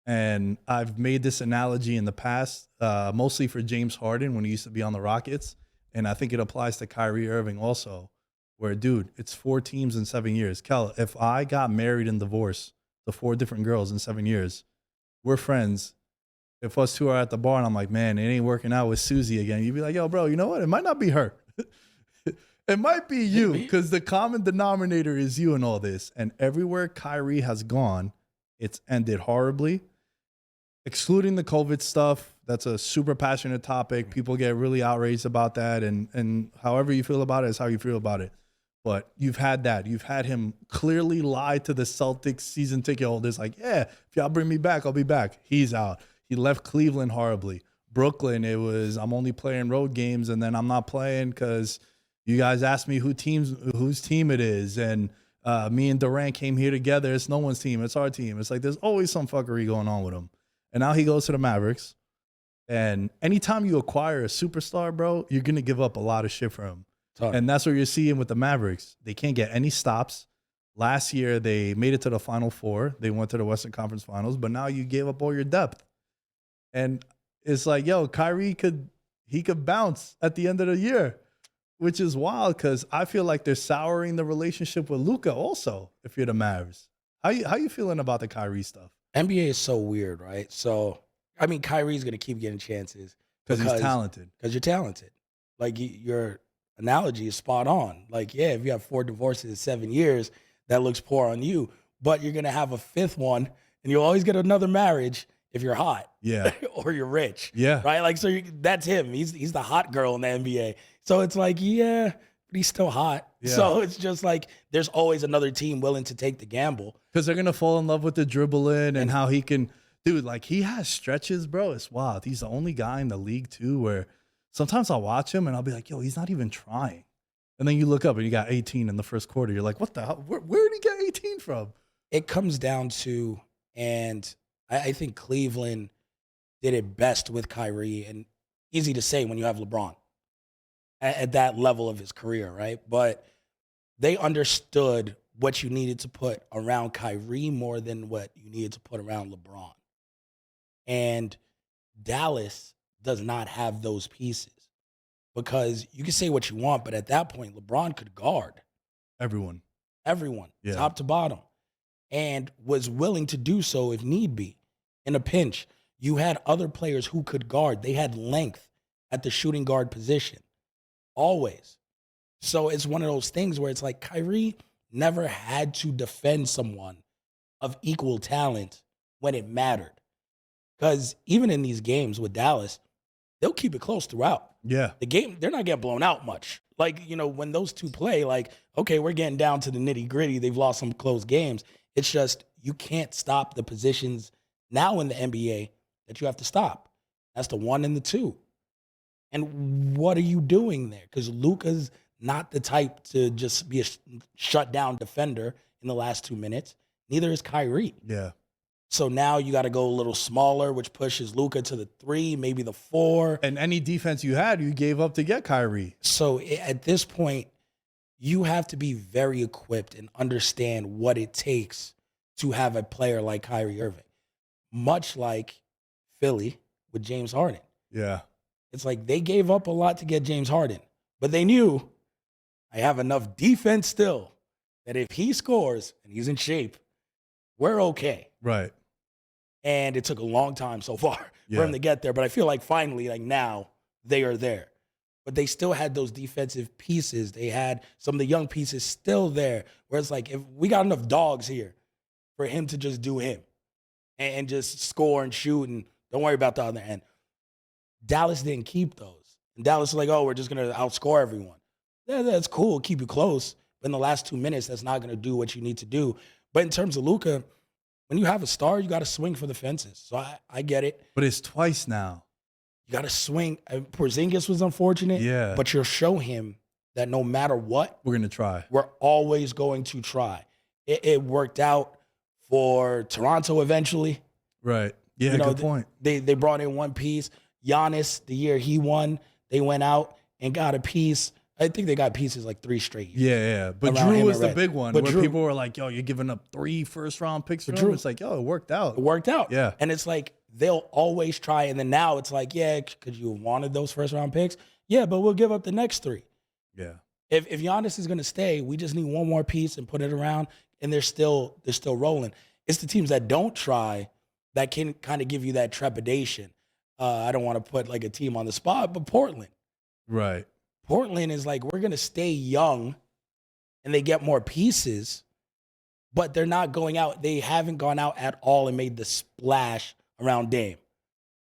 [SPEAKER 1] And I've made this analogy in the past, mostly for James Harden when he used to be on the Rockets. And I think it applies to Kyrie Irving also, where, dude, it's 4 teams in 7 years. Kel, if I got married and divorced to 4 different girls in 7 years, we're friends. If us 2 are at the bar and I'm like, man, it ain't working out with Susie again, you'd be like, yo, bro, you know what? It might not be her. It might be you, because the common denominator is you in all this. And everywhere Kyrie has gone, it's ended horribly. excluding the COVID stuff, that's a super passionate topic. People get really outraged about that, and however you feel about it is how you feel about it. But you've had that. You've had him clearly lie to the Celtics season ticket holders, like, yeah, if y'all bring me back, I'll be back. He's out. He left Cleveland horribly. Brooklyn, it was, I'm only playing road games, and then I'm not playing because you guys asked me whose team it is, and me and Durant came here together. It's no one's team. It's our team. It's like there's always some fuckery going on with him. And now he goes to the Mavericks. And anytime you acquire a superstar, bro, you're going to give up a lot of shit for him. And that's what you're seeing with the Mavericks. They can't get any stops. Last year, they made it to the Final Four. They went to the Western Conference Finals. But now you gave up all your depth. And it's like, yo, Kyrie could bounce at the end of the year, which is wild because I feel like they're souring the relationship with Luka also if you're the Mavs. How you feeling about the Kyrie stuff?
[SPEAKER 2] NBA is so weird, right? So, I mean, Kyrie's going to keep getting chances.
[SPEAKER 1] Because he's talented.
[SPEAKER 2] Because you're talented. Like, your analogy is spot on. Like, yeah, if you have 4 divorces in 7 years, that looks poor on you. But you're going to have a 5th one, and you'll always get another marriage if you're hot.
[SPEAKER 1] Yeah.
[SPEAKER 2] Or you're rich.
[SPEAKER 1] Yeah.
[SPEAKER 2] Right? Like, so that's him. He's the hot girl in the NBA. So it's like, yeah, but he's still hot. Yeah. So it's just like there's always another team willing to take the gamble.
[SPEAKER 1] Because they're going to fall in love with the dribbling and how he can – dude, like he has stretches, bro. It's wild. He's the only guy in the league, too, where sometimes I'll watch him and I'll be like, yo, he's not even trying. And then you look up and you got 18 in the first quarter. You're like, what the hell? Where did he get 18 from?
[SPEAKER 2] It comes down to – and I think Cleveland did it best with Kyrie, and easy to say when you have LeBron at that level of his career, right? But they understood what you needed to put around Kyrie more than what you needed to put around LeBron. And Dallas does not have those pieces because you can say what you want, but at that point, LeBron could guard
[SPEAKER 1] everyone,
[SPEAKER 2] yeah. Top to bottom, and was willing to do so if need be. In a pinch, you had other players who could guard. They had length at the shooting guard position. Always. So it's one of those things where it's like Kyrie never had to defend someone of equal talent when it mattered. Because even in these games with Dallas, they'll keep it close throughout.
[SPEAKER 1] Yeah.
[SPEAKER 2] The game, they're not getting blown out much. Like, you know, when those two play, like, okay, we're getting down to the nitty gritty. They've lost some close games. It's just you can't stop the positions now in the NBA that you have to stop. That's the 1 and the 2. And what are you doing there? Because Luka's not the type to just be a shutdown defender in the last 2 minutes. Neither is Kyrie.
[SPEAKER 1] Yeah.
[SPEAKER 2] So now you got to go a little smaller, which pushes Luka to the 3, maybe the 4.
[SPEAKER 1] And any defense you had, you gave up to get Kyrie.
[SPEAKER 2] So at this point, you have to be very equipped and understand what it takes to have a player like Kyrie Irving. Much like Philly with James Harden.
[SPEAKER 1] Yeah.
[SPEAKER 2] It's like they gave up a lot to get James Harden, but they knew I have enough defense still that if he scores and he's in shape, we're okay.
[SPEAKER 1] Right.
[SPEAKER 2] And it took a long time so far for him to get there, but I feel like finally, like now, they are there. But they still had those defensive pieces. They had some of the young pieces still there, where it's like if we got enough dogs here for him to just do him and just score and shoot and don't worry about the other end. Dallas didn't keep those. And Dallas was like, oh, we're just going to outscore everyone. Yeah, that's cool. Keep you close. But in the last 2 minutes, that's not going to do what you need to do. But in terms of Luka, when you have a star, you got to swing for the fences. So I get it.
[SPEAKER 1] But it's twice now.
[SPEAKER 2] You got to swing. Porzingis was unfortunate.
[SPEAKER 1] Yeah.
[SPEAKER 2] But you'll show him that no matter what,
[SPEAKER 1] we're going to try.
[SPEAKER 2] We're always going to try. It worked out for Toronto eventually.
[SPEAKER 1] Right. Yeah, you know, good point.
[SPEAKER 2] They brought in one piece. Giannis, the year he won, they went out and got a piece. I think they got pieces like 3 straight years.
[SPEAKER 1] Yeah. But Drew was the big one, but where people were like, yo, you're giving up 3 first-round picks for Drew. It's like, yo, it worked out.
[SPEAKER 2] It worked out.
[SPEAKER 1] Yeah.
[SPEAKER 2] And it's like they'll always try. And then now it's like, yeah, could you have wanted those first-round picks? Yeah, but we'll give up the next 3.
[SPEAKER 1] Yeah.
[SPEAKER 2] If Giannis is going to stay, we just need one more piece and put it around, and they're still rolling. It's the teams that don't try that can kind of give you that trepidation. I don't want to put like a team on the spot, but Portland.
[SPEAKER 1] Right.
[SPEAKER 2] Portland is like, we're going to stay young, and they get more pieces, but they're not going out. They haven't gone out at all and made the splash around Dame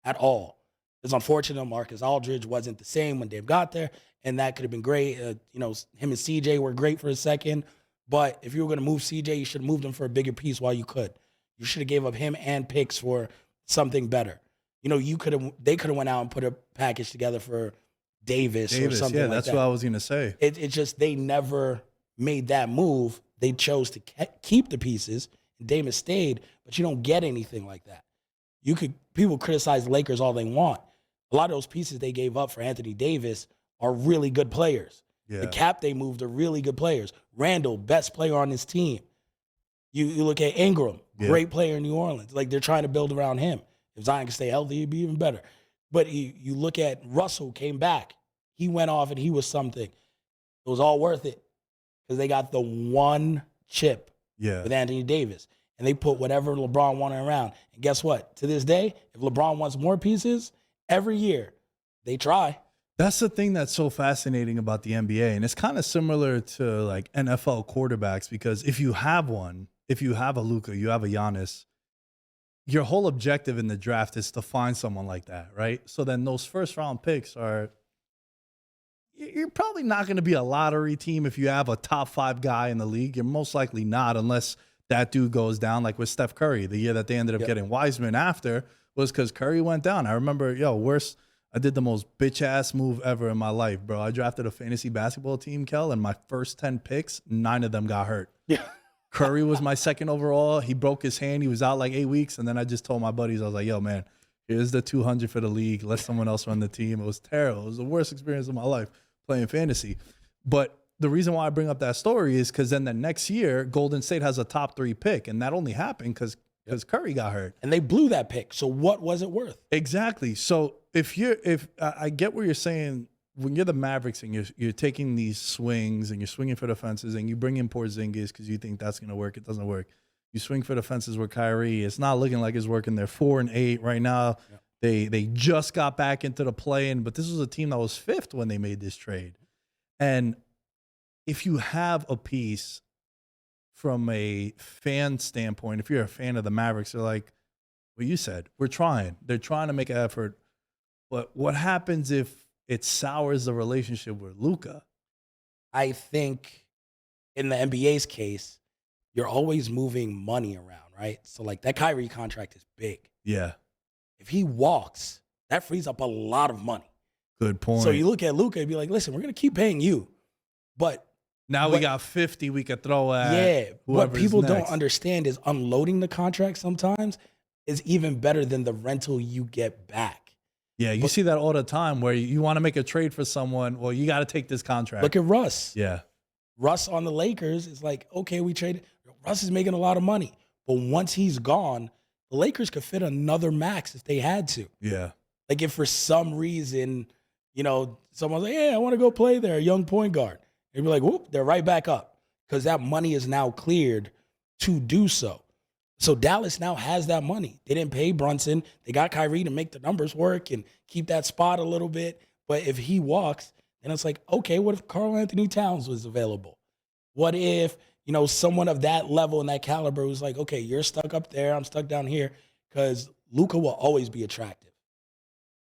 [SPEAKER 2] at all. It's unfortunate Marcus Aldridge wasn't the same when Dame got there, and that could have been great. You know, him and CJ were great for a second, but if you were going to move CJ, you should have moved him for a bigger piece while you could. You should have gave up him and picks for something better. You know, they could have went out and put a package together for Davis or something like that.
[SPEAKER 1] Yeah, that's what I was going to say.
[SPEAKER 2] It's just they never made that move. They chose to keep the pieces, and Davis stayed, but you don't get anything like that. People criticize the Lakers all they want. A lot of those pieces they gave up for Anthony Davis are really good players.
[SPEAKER 1] Yeah.
[SPEAKER 2] The cap they moved are really good players. Randall, best player on his team. You look at Ingram, great player in New Orleans. Like, they're trying to build around him. If Zion can stay healthy, he'd be even better. But you look at Russell, came back. He went off and he was something. It was all worth it because they got the one chip with Anthony Davis. And they put whatever LeBron wanted around. And guess what? To this day, if LeBron wants more pieces, every year, they try.
[SPEAKER 1] That's the thing that's so fascinating about the NBA. And it's kind of similar to like NFL quarterbacks, because if you have one, if you have a Luka, you have a Giannis, your whole objective in the draft is to find someone like that, right? So then those first round picks you're probably not going to be a lottery team if you have a top 5 guy in the league. You're most likely not, unless that dude goes down, like with Steph Curry. The year that they ended up getting Wiseman after was because Curry went down. I remember, I did the most bitch-ass move ever in my life, bro. I drafted a fantasy basketball team, Kel, and my first 10 picks, 9 of them got hurt.
[SPEAKER 2] Yeah.
[SPEAKER 1] Curry was my second overall. He broke his hand. He was out like 8 weeks, and then I just told my buddies, I was like, yo, man, here's the 200 for the league. Let someone else run the team. It was terrible. It was the worst experience of my life playing fantasy. But the reason why I bring up that story is because then the next year, Golden State has a top 3 pick, and that only happened because Curry got hurt.
[SPEAKER 2] And they blew that pick. So what was it worth?
[SPEAKER 1] Exactly. So if I get what you're saying, when you're the Mavericks and you're taking these swings and you're swinging for the fences and you bring in Porzingis because you think that's going to work, it doesn't work. You swing for the fences with Kyrie. It's not looking like it's working. They're 4-8 right now. Yeah. They just got back into the play-in, but this was a team that was 5th when they made this trade. And if you have a piece from a fan standpoint, if you're a fan of the Mavericks, they're like, well, you said, we're trying. They're trying to make an effort. But what happens if it sours the relationship with Luka?
[SPEAKER 2] I think in the NBA's case, you're always moving money around, right? So, like, that Kyrie contract is big.
[SPEAKER 1] Yeah.
[SPEAKER 2] If he walks, that frees up a lot of money.
[SPEAKER 1] Good point.
[SPEAKER 2] So you look at Luka and be like, listen, we're going to keep paying you. But
[SPEAKER 1] now we got 50 we could throw at.
[SPEAKER 2] Yeah. What people don't understand is unloading the contract sometimes is even better than the rental you get back.
[SPEAKER 1] Yeah, you see that all the time where you want to make a trade for someone. Well, you got to take this contract.
[SPEAKER 2] Look at Russ.
[SPEAKER 1] Yeah.
[SPEAKER 2] Russ on the Lakers is like, okay, we traded. Russ is making a lot of money. But once he's gone, the Lakers could fit another max if they had to.
[SPEAKER 1] Yeah.
[SPEAKER 2] Like, if for some reason, someone's like, yeah, I want to go play there, a young point guard. They'd be like, whoop, they're right back up because that money is now cleared to do so. So Dallas now has that money. They didn't pay Brunson. They got Kyrie to make the numbers work and keep that spot a little bit. But if he walks, then it's like, okay, what if Karl Anthony Towns was available? What if, someone of that level and that caliber was like, okay, you're stuck up there, I'm stuck down here, because Luka will always be attractive.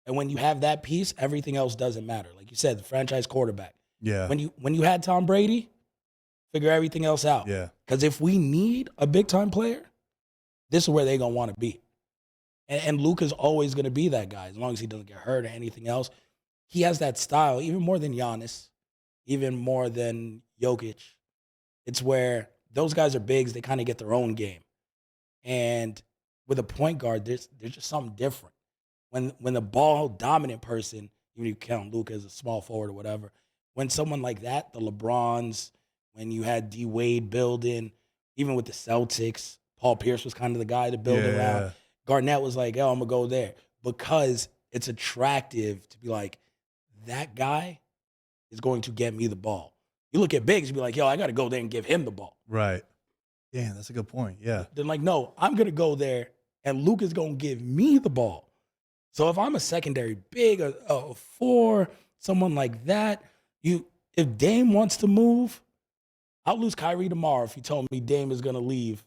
[SPEAKER 2] And when you have that piece, everything else doesn't matter. Like you said, the franchise quarterback.
[SPEAKER 1] Yeah.
[SPEAKER 2] When you had Tom Brady, figure everything else out.
[SPEAKER 1] Yeah.
[SPEAKER 2] Because if we need a big-time player, this is where they're going to want to be. And Luka's always going to be that guy as long as he doesn't get hurt or anything else. He has that style, even more than Giannis, even more than Jokic. It's where those guys are bigs. They kind of get their own game. And with a point guard, there's just something different. When the ball-dominant person, even if you count Luka as a small forward or whatever, when someone like that, the LeBrons, when you had D. Wade building, even with the Celtics, Paul Pierce was kind of the guy to build around. Garnett was like, I'm going to go there. Because it's attractive to be like, that guy is going to get me the ball. You look at bigs, you be like, I got to go there and give him the ball.
[SPEAKER 1] Right. Yeah, that's a good point. Yeah.
[SPEAKER 2] Then like, no, I'm going to go there, and Luka's going to give me the ball. So if I'm a secondary big, a 4, someone like that, if Dame wants to move, I'll lose Kyrie tomorrow if you told me Dame is going to leave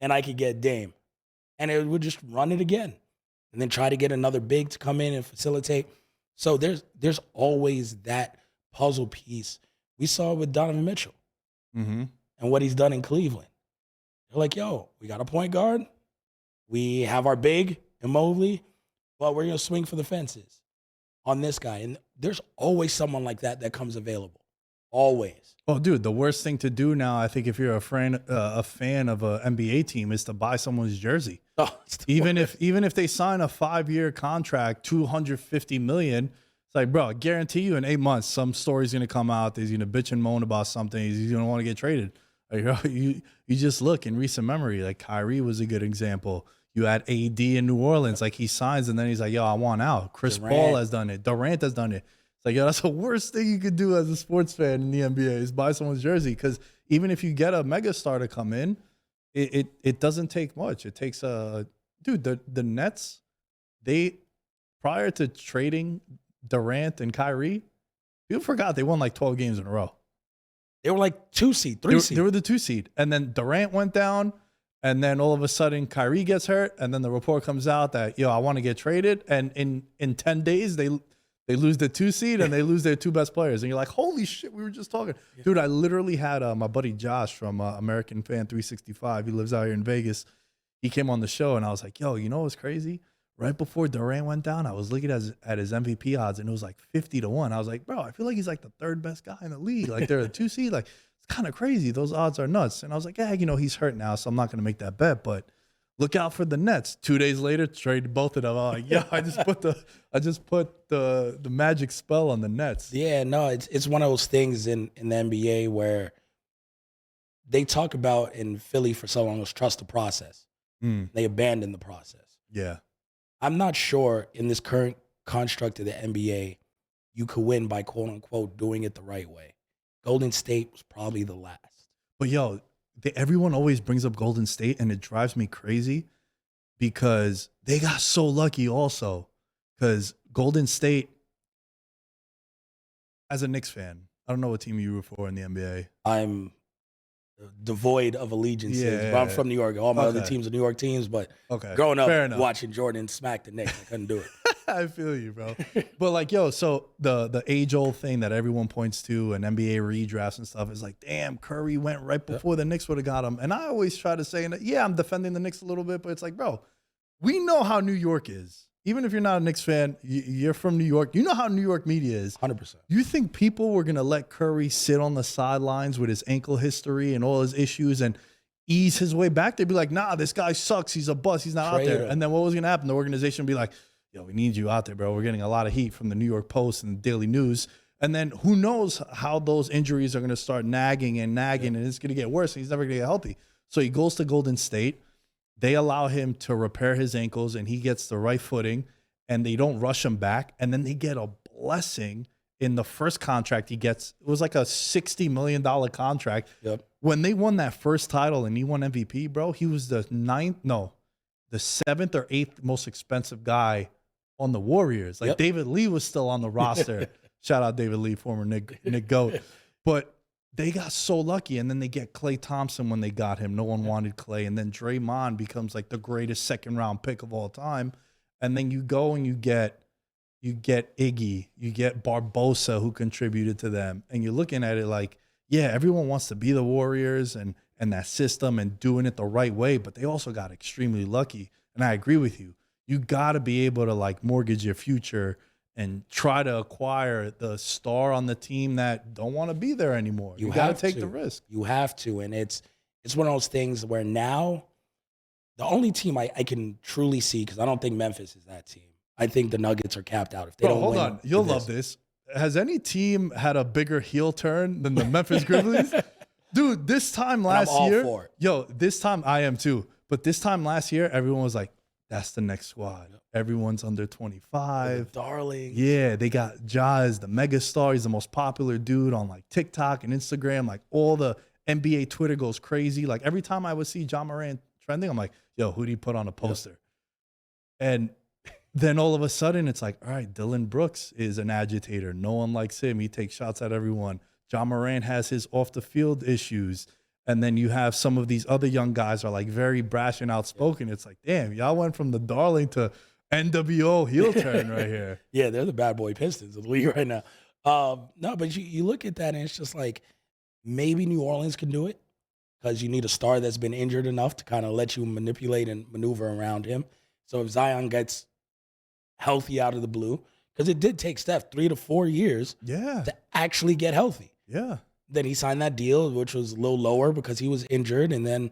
[SPEAKER 2] and I could get Dame. and it would just run it again, and then try to get another big to come in and facilitate. So there's always that puzzle piece. We saw it with Donovan Mitchell
[SPEAKER 1] Mm-hmm.
[SPEAKER 2] and what he's done in Cleveland. They're like, yo, we got a point guard. We have our big in Mobley, but we're going to swing for the fences on this guy. And there's always someone like that that comes available. Always.
[SPEAKER 1] Oh, dude, the worst thing to do now, I think, if you're a fan of an NBA team, is to buy someone's jersey.
[SPEAKER 2] Oh,
[SPEAKER 1] Even if they sign a 5-year contract, $250 million, it's like, bro, I guarantee you in 8 months, some story's gonna come out. He's gonna bitch and moan about something. He's gonna want to get traded. Like, you just look in recent memory. Like Kyrie was a good example. You had AD in New Orleans, like he signs and then he's like, yo, I want out. Chris Paul has done it. Durant has done it. It's like, yo, that's the worst thing you could do as a sports fan in the NBA is buy someone's jersey. Because even if you get a megastar to come in, it doesn't take much. It takes the Nets, they, prior to trading Durant and Kyrie, people forgot they won like 12 games in a row.
[SPEAKER 2] They were like 2 seed, 3 seed.
[SPEAKER 1] They were the 2 seed. And then Durant went down. And then all of a sudden Kyrie gets hurt. And then the report comes out that, yo, I want to get traded. And in 10 days, they lose the 2 seed and they lose their 2 best players. And you're like, holy shit, we were just talking. Yeah. Dude, I literally had my buddy Josh from American Fan 365. He lives out here in Vegas. He came on the show and I was like, yo, you know what's crazy? Right before Durant went down, I was looking at his MVP odds and it was like 50-1. I was like, bro, I feel like he's like the 3rd best guy in the league. Like they're a 2 seed. Like it's kind of crazy. Those odds are nuts. And I was like, yeah, he's hurt now, so I'm not going to make that bet. But look out for the Nets. 2 days later, traded both of them. I'm like, yeah, I just put the magic spell on the Nets.
[SPEAKER 2] Yeah, no, it's one of those things in the NBA where they talk about in Philly for so long was trust the process. They abandon the process.
[SPEAKER 1] Yeah.
[SPEAKER 2] I'm not sure in this current construct of the NBA, you could win by quote unquote doing it the right way. Golden State was probably the last.
[SPEAKER 1] But yo, everyone always brings up Golden State and it drives me crazy because they got so lucky also. Because Golden State, as a Knicks fan, I don't know what team you root for in the NBA.
[SPEAKER 2] I'm devoid of allegiances.
[SPEAKER 1] Yeah,
[SPEAKER 2] but I'm from New York. All my other teams are New York teams, but growing up watching Jordan smack the Knicks, I couldn't do it.
[SPEAKER 1] I feel you, bro. But like, yo, so the age-old thing that everyone points to and NBA redrafts and stuff is like, damn, Curry went right before the Knicks would have got him. And I always try to say, yeah, I'm defending the Knicks a little bit, but it's like, bro, we know how New York is. Even if you're not a Knicks fan, you're from New York. You know how New York media is.
[SPEAKER 2] 100%.
[SPEAKER 1] You think people were going to let Curry sit on the sidelines with his ankle history and all his issues and ease his way back? They'd be like, nah, this guy sucks. He's a bust. He's not out there. And then what was going to happen? The organization would be like, yo, we need you out there, bro. We're getting a lot of heat from the New York Post and the Daily News. And then who knows how those injuries are going to start nagging and it's going to get worse and he's never going to get healthy. So he goes to Golden State. They allow him to repair his ankles and he gets the right footing and they don't rush him back. And then they get a blessing in the first contract he gets. It was like a $60 million contract.
[SPEAKER 2] Yep.
[SPEAKER 1] When they won that first title and he won MVP, bro, he was the 7th or 8th most expensive guy on the Warriors. Like David Lee was still on the roster. Shout out David Lee, former Nick Goat. But they got so lucky, and then they get Klay Thompson when they got him. No one wanted Klay, and then Draymond becomes like the greatest 2nd-round pick of all time. And then you go and you get Iggy, you get Barbosa, who contributed to them, and you're looking at it like, yeah, everyone wants to be the Warriors and that system and doing it the right way, but they also got extremely lucky. And I agree with you. You got to be able to like mortgage your future and try to acquire the star on the team that don't want to be there anymore. You got to take the risk.
[SPEAKER 2] You have to. And it's one of those things where now the only team I can truly see, because I don't think Memphis is that team. I think the Nuggets are capped out. If they don't
[SPEAKER 1] hold
[SPEAKER 2] win,
[SPEAKER 1] on. You'll love this. Has any team had a bigger heel turn than the Memphis Grizzlies? Dude, this time last year, this time I am too. But this time last year, everyone was like, that's the next squad. Yep. Everyone's under 25.
[SPEAKER 2] Darling.
[SPEAKER 1] Yeah, they got Ja as the megastar. He's the most popular dude on like TikTok and Instagram. Like all the NBA Twitter goes crazy. Like every time I would see Ja Morant trending, I'm like, yo, who do you put on a poster? Yep. And then all of a sudden it's like, all right, Dylan Brooks is an agitator. No one likes him. He takes shots at everyone. Ja Morant has his off the field issues. And then you have some of these other young guys are like very brash and outspoken. It's like, damn, y'all went from the darling to NWO heel turn right here.
[SPEAKER 2] Yeah, they're the bad boy Pistons of the league right now. No, but you look at that and it's just like maybe New Orleans can do it because you need a star that's been injured enough to kind of let you manipulate and maneuver around him. So if Zion gets healthy out of the blue, because it did take Steph 3 to 4 years to actually get healthy.
[SPEAKER 1] Yeah.
[SPEAKER 2] Then he signed that deal, which was a little lower because he was injured. And then,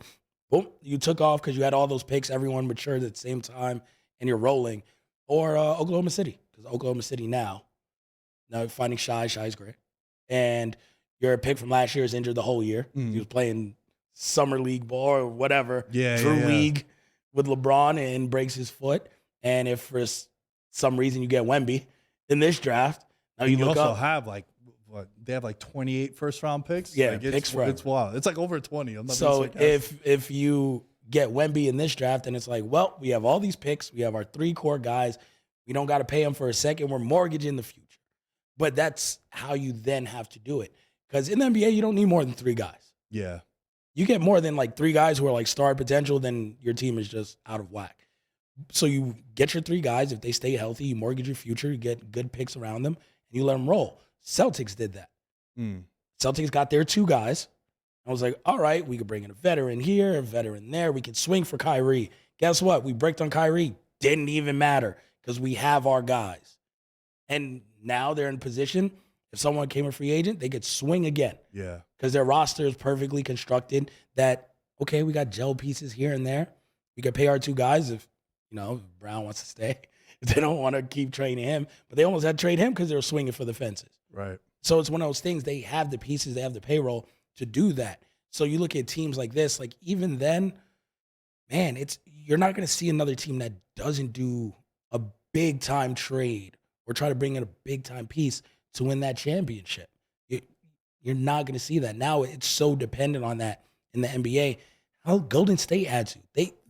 [SPEAKER 2] boom, you took off because you had all those picks. Everyone matured at the same time, and you're rolling. Or Oklahoma City, because Oklahoma City now finding Shy's great. And your pick from last year is injured the whole year. He was playing summer league ball or whatever, Drew League with LeBron and breaks his foot. And if for some reason you get Wemby in this draft, now you look
[SPEAKER 1] also
[SPEAKER 2] up.
[SPEAKER 1] have like, what, they have like 28 first-round picks?
[SPEAKER 2] Yeah,
[SPEAKER 1] like
[SPEAKER 2] picks forever.
[SPEAKER 1] It's wild. It's like over 20. I'm not
[SPEAKER 2] So
[SPEAKER 1] being sarcastic.
[SPEAKER 2] if you get Wemby in this draft, and it's like, well, we have all these picks. We have our 3 core guys. We don't got to pay them for a second. We're mortgaging the future. But that's how you then have to do it. Because in the NBA, you don't need more than 3 guys.
[SPEAKER 1] Yeah.
[SPEAKER 2] You get more than like 3 guys who are like star potential, then your team is just out of whack. So you get your 3 guys. If they stay healthy, you mortgage your future. You get good picks around them, and you let them roll. Celtics did that. Celtics got their 2 guys. I was like, all right, we could bring in a veteran here, a veteran there. We could swing for Kyrie. Guess what? We bricked on Kyrie. Didn't even matter because we have our guys. And now they're in position. If someone came a free agent, they could swing again.
[SPEAKER 1] Yeah.
[SPEAKER 2] Because their roster is perfectly constructed that, okay, we got gel pieces here and there. We could pay our 2 guys if, Brown wants to stay. If they don't want to keep trading him. But they almost had to trade him because they were swinging for the fences.
[SPEAKER 1] Right.
[SPEAKER 2] So it's one of those things. They have the pieces. They have the payroll to do that. So you look at teams like this, like even then, man, you're not going to see another team that doesn't do a big-time trade or try to bring in a big-time piece to win that championship. You're not going to see that. Now it's so dependent on that in the NBA. How Golden State had to.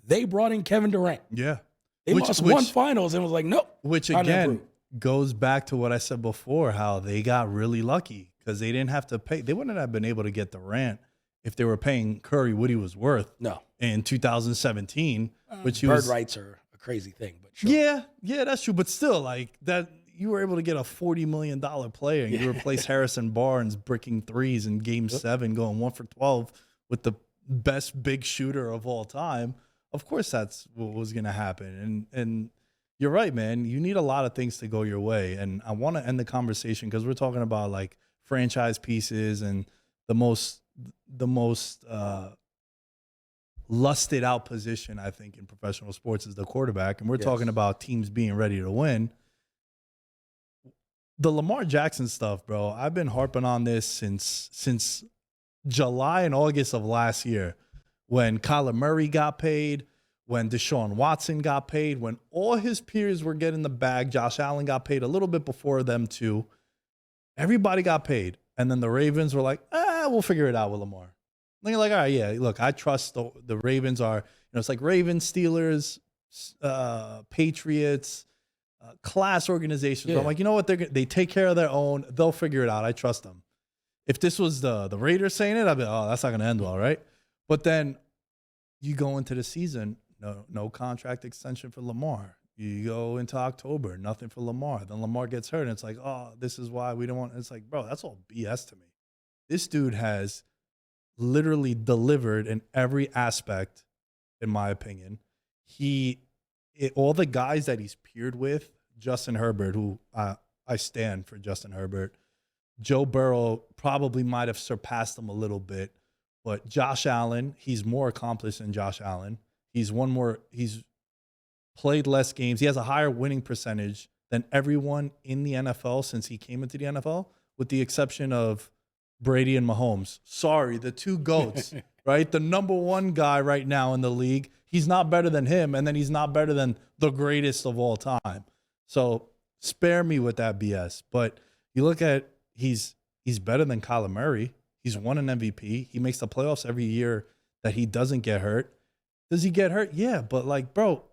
[SPEAKER 2] They brought in Kevin Durant.
[SPEAKER 1] Yeah.
[SPEAKER 2] They lost 1 finals and was like, nope.
[SPEAKER 1] Which, again, goes back to what I said before, how they got really lucky because they didn't have to pay. They wouldn't have been able to get Durant if they were paying Curry what he was worth in 2017, which
[SPEAKER 2] bird rights are a crazy thing. But sure.
[SPEAKER 1] Yeah, that's true. But still, like that, you were able to get a $40 million player and you replace Harrison Barnes bricking threes in Game 7, going 1 for 12 with the best big shooter of all time. Of course, that's what was going to happen. And you're right, man. You need a lot of things to go your way. And I want to end the conversation because we're talking about like franchise pieces and the most lusted out position, I think, in professional sports is the quarterback. And we're talking about teams being ready to win. The Lamar Jackson stuff, bro, I've been harping on this since July and August of last year. When Kyler Murray got paid, when Deshaun Watson got paid, when all his peers were getting the bag, Josh Allen got paid a little bit before them too. Everybody got paid. And then the Ravens were like, we'll figure it out with Lamar. And they're like, all right, yeah, look, I trust the Ravens are, it's like Ravens, Steelers, Patriots, class organizations.
[SPEAKER 2] Yeah.
[SPEAKER 1] I'm like, you know what? They take care of their own. They'll figure it out. I trust them. If this was the Raiders saying it, I'd be, that's not going to end well, right? But then you go into the season, no contract extension for Lamar. You go into October, nothing for Lamar. Then Lamar gets hurt, and it's like, this is why we don't want. It's like, bro, that's all BS to me. This dude has literally delivered in every aspect, in my opinion. All the guys that he's peered with, Justin Herbert, who I stand for Justin Herbert. Joe Burrow probably might have surpassed him a little bit. But Josh Allen, he's more accomplished than Josh Allen. He's played less games. He has a higher winning percentage than everyone in the NFL since he came into the NFL, with the exception of Brady and Mahomes. Sorry, the 2 GOATs, right? The number 1 guy right now in the league. He's not better than him, and then he's not better than the greatest of all time. So spare me with that BS. But you look at he's better than Kyler Murray. He's won an MVP. He makes the playoffs every year that he doesn't get hurt. Does he get hurt? Yeah, but like, bro,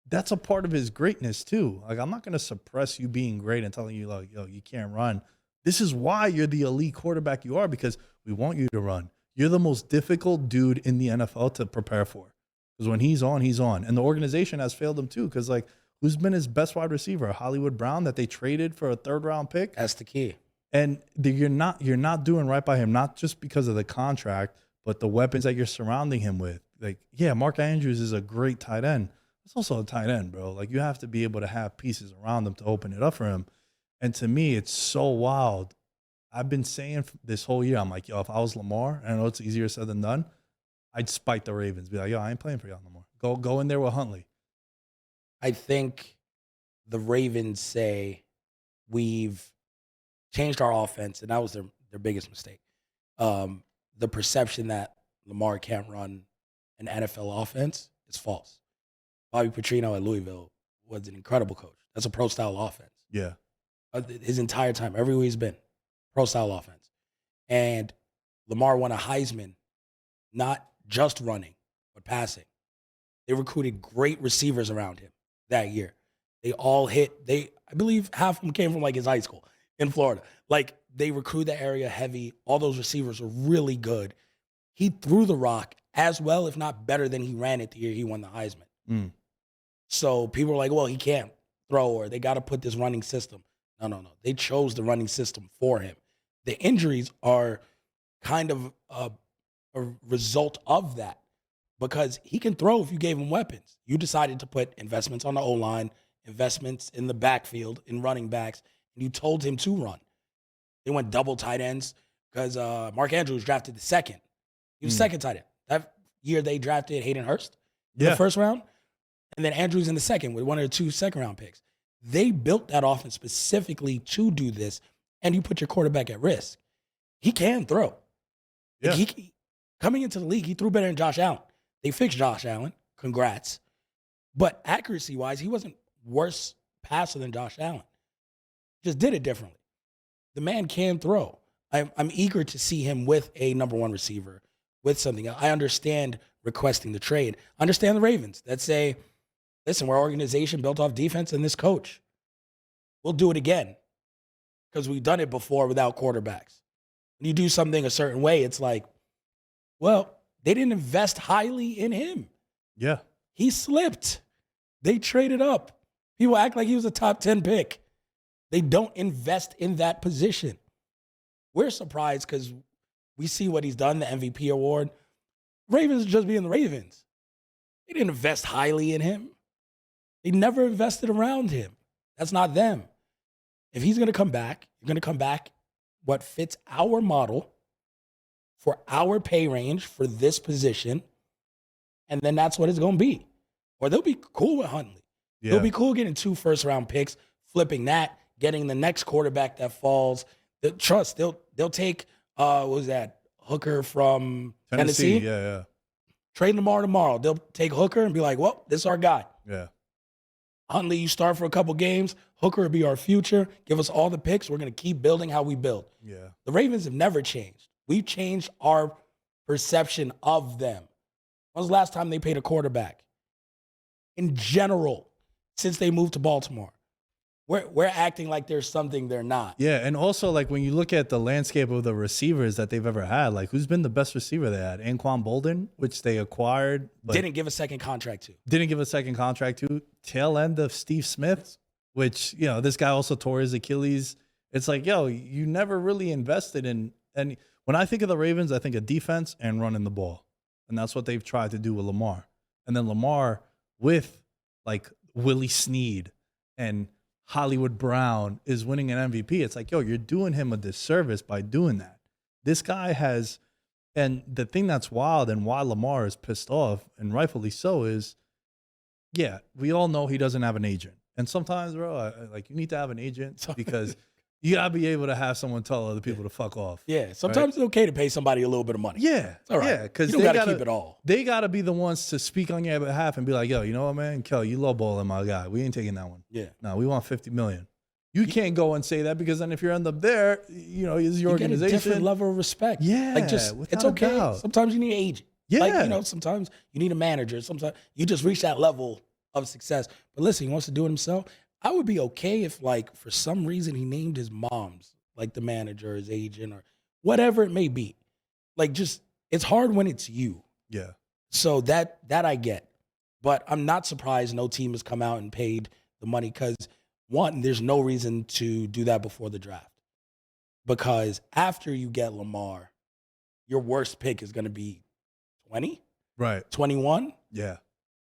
[SPEAKER 1] that's a part of his greatness too. Like, I'm not going to suppress you being great and telling you, like, yo, you can't run. This is why you're the elite quarterback you are, because we want you to run. you're the most difficult dude in the NFL to prepare for. Because when he's on, he's on. And the organization has failed him too. Because like, who's been his best wide receiver? Hollywood Brown that they traded for a 3rd-round pick.
[SPEAKER 2] That's the key.
[SPEAKER 1] And you're not doing right by him, not just because of the contract, but the weapons that you're surrounding him with. Like, yeah, Mark Andrews is a great tight end. It's also a tight end, bro. Like, you have to be able to have pieces around him to open it up for him. And to me, it's so wild. I've been saying this whole year, I'm like, yo, if I was Lamar, and I know it's easier said than done, I'd spite the Ravens. Be like, yo, I ain't playing for y'all no more. Go in there with Huntley.
[SPEAKER 2] I think the Ravens say we've changed our offense, and that was their biggest mistake. The perception that Lamar can't run an NFL offense is false. Bobby Petrino at Louisville was an incredible coach. That's a pro-style offense.
[SPEAKER 1] Yeah.
[SPEAKER 2] His entire time, everywhere he's been, pro-style offense. And Lamar won a Heisman, not just running, but passing. They recruited great receivers around him that year. They all hit. I believe half of them came from like his high school in Florida. Like, they recruit the area heavy. All those receivers are really good. He threw the rock as well, if not better than he ran it the year he won the Heisman.
[SPEAKER 1] Mm.
[SPEAKER 2] So people are like, well, he can't throw, or they got to put this running system. No. They chose the running system for him. The injuries are kind of a result of that, because he can throw if you gave him weapons. You decided to put investments on the O-line, investments in the backfield, in running backs, and you told him to run. They went double tight ends because Mark Andrews drafted the second. He was second tight end. That year they drafted Hayden Hurst in the first round, and then Andrews in the second with one of the 2 second-round picks. They built that offense specifically to do this, and you put your quarterback at risk. He can throw.
[SPEAKER 1] Yeah.
[SPEAKER 2] Like, coming into the league, he threw better than Josh Allen. They fixed Josh Allen. Congrats. But accuracy-wise, he wasn't worse passer than Josh Allen. Just did it differently. The man can throw. I'm eager to see him with a number 1 receiver, with something. I understand requesting the trade. I understand the Ravens that say, listen, we're an organization built off defense and this coach. We'll do it again because we've done it before without quarterbacks. When you do something a certain way, it's like, well, they didn't invest highly in him.
[SPEAKER 1] Yeah.
[SPEAKER 2] He slipped. They traded up. People act like he was a top 10 pick. They don't invest in that position. We're surprised because we see what he's done, the MVP award. Ravens are just being the Ravens. They didn't invest highly in him. They never invested around him. That's not them. If he's going to come back, you're going to come back what fits our model for our pay range for this position, and then that's what it's going to be. Or they'll be cool with Huntley.
[SPEAKER 1] Yeah.
[SPEAKER 2] They'll be cool getting 2 first-round picks, flipping that, getting the next quarterback that falls. They'll take what was that, Hooker from Tennessee?
[SPEAKER 1] Yeah.
[SPEAKER 2] Trade Lamar tomorrow. They'll take Hooker and be like, well, this is our guy.
[SPEAKER 1] Yeah.
[SPEAKER 2] Huntley, you start for a couple games. Hooker will be our future. Give us all the picks. We're going to keep building how we build.
[SPEAKER 1] Yeah.
[SPEAKER 2] The Ravens have never changed. We've changed our perception of them. When was the last time they paid a quarterback? In general, since they moved to Baltimore. We're acting like there's something they're not.
[SPEAKER 1] Yeah, and also, like, when you look at the landscape of the receivers that they've ever had, like, who's been the best receiver they had? Anquan Bolden, which they acquired. But
[SPEAKER 2] didn't give a second contract to.
[SPEAKER 1] Tail end of Steve Smith, which, you know, this guy also tore his Achilles. It's like, yo, you never really invested in. And when I think of the Ravens, I think of defense and running the ball. And that's what they've tried to do with Lamar. And then Lamar with, like, Willie Snead and Hollywood Brown is winning an MVP. It's like, yo, you're doing him a disservice by doing that. This guy has, and the thing that's wild and why Lamar is pissed off, and rightfully so, is, yeah, we all know he doesn't have an agent. And sometimes, bro, like, you need to have an agent because you got to be able to have someone tell other people to fuck off.
[SPEAKER 2] Yeah, sometimes it's okay to pay somebody a little bit of money.
[SPEAKER 1] Yeah,
[SPEAKER 2] it's all right.
[SPEAKER 1] Yeah, because
[SPEAKER 2] you don't got to keep it all.
[SPEAKER 1] They got to be the ones to speak on your behalf and be like, yo, you know what, man? Kel, you lowballing my guy. We ain't taking that one.
[SPEAKER 2] Yeah.
[SPEAKER 1] No, we want $50 million. You can't go and say that because then if you end up there, you know, it's your organization.
[SPEAKER 2] Get a different level of respect.
[SPEAKER 1] Yeah,
[SPEAKER 2] like just it's okay. Sometimes you need an agent.
[SPEAKER 1] Yeah.
[SPEAKER 2] Like, you know, sometimes you need a manager. Sometimes you just reach that level of success. But listen, he wants to do it himself. I would be okay if, like, for some reason he named his mom's, like, the manager, his agent, or whatever it may be. Like, just It's hard when it's you.
[SPEAKER 1] Yeah.
[SPEAKER 2] So that I get. But I'm not surprised no team has come out and paid the money because, one, there's no reason to do that before the draft. Because after you get Lamar, your worst pick is going to be 20,
[SPEAKER 1] Right.
[SPEAKER 2] 21.
[SPEAKER 1] Yeah.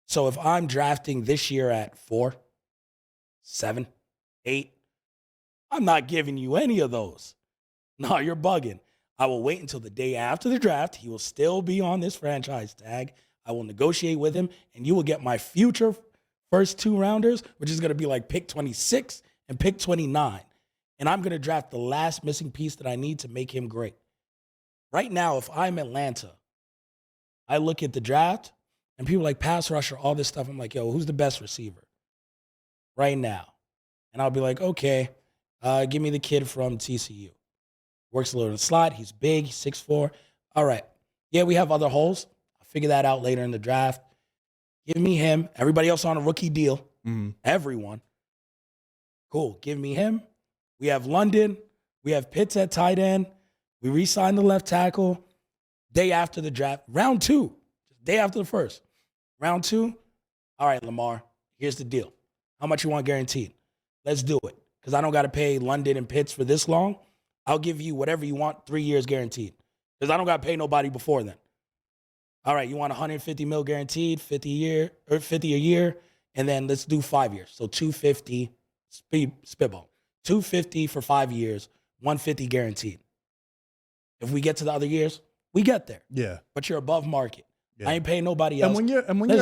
[SPEAKER 2] So if I'm drafting this year at 4, 7, 8, I'm not giving you any of those. No, you're bugging. I will wait until the day after the draft. He will still be on this franchise tag. I will negotiate with him, and you will get my future first 2 rounders, which is going to be like pick 26 and pick 29. And I'm going to draft the last missing piece that I need to make him great. Right now, if I'm Atlanta, I look at the draft, and people like pass rusher, all this stuff. I'm like, yo, who's the best receiver right now? And I'll be like, okay, give me the kid from TCU. Works a little in the slot. He's big. He's 6'4". All right. Yeah, we have other holes. I'll figure that out later in the draft. Give me him. Everybody else on a rookie deal.
[SPEAKER 1] Mm-hmm.
[SPEAKER 2] Everyone. Cool. Give me him. We have London. We have Pitts at tight end. We re-signed the left tackle. Day after the draft. Round 2. Day after the first. Round 2. All right, Lamar. Here's the deal. How much you want guaranteed? Let's do it. Because I don't got to pay London and Pitts for this long. I'll give you whatever you want, 3 years guaranteed. Because I don't got to pay nobody before then. All right, you want 150 mil guaranteed, 50 a year, and then let's do 5 years. So 250 spitball. 250 for 5 years, 150 guaranteed. If we get to the other years, we get there.
[SPEAKER 1] Yeah.
[SPEAKER 2] But you're above market.
[SPEAKER 1] Yeah.
[SPEAKER 2] I ain't paying nobody else.
[SPEAKER 1] And when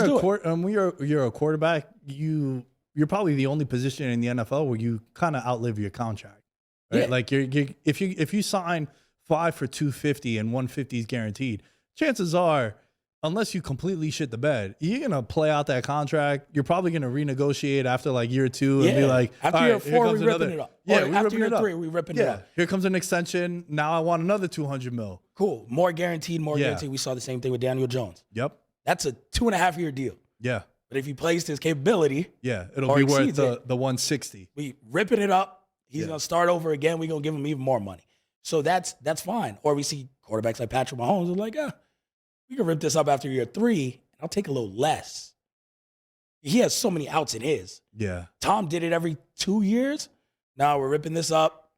[SPEAKER 1] you're a quarterback, you're probably the only position in the NFL where you kind of outlive your contract. Right?
[SPEAKER 2] Yeah.
[SPEAKER 1] Like if you sign 5 for 250 and 150 is guaranteed, chances are, unless you completely shit the bed, you're gonna play out that contract. You're probably gonna renegotiate after like year 2 and be like,
[SPEAKER 2] after year 4, we ripping it up.
[SPEAKER 1] Yeah,
[SPEAKER 2] or after year 3, we ripping it up.
[SPEAKER 1] Here comes an extension. Now I want another 200 mil.
[SPEAKER 2] Cool. More guaranteed, guaranteed. We saw the same thing with Daniel Jones.
[SPEAKER 1] Yep.
[SPEAKER 2] That's a 2.5 year deal.
[SPEAKER 1] Yeah.
[SPEAKER 2] But if he plays to his capability,
[SPEAKER 1] it'll be worth the 160.
[SPEAKER 2] We ripping it up. He's gonna start over again. We're gonna give him even more money. So that's fine. Or we see quarterbacks like Patrick Mahomes are like, we can rip this up after year 3, and I'll take a little less. He has so many outs in his.
[SPEAKER 1] Yeah.
[SPEAKER 2] Tom did it every 2 years. Now we're ripping this up.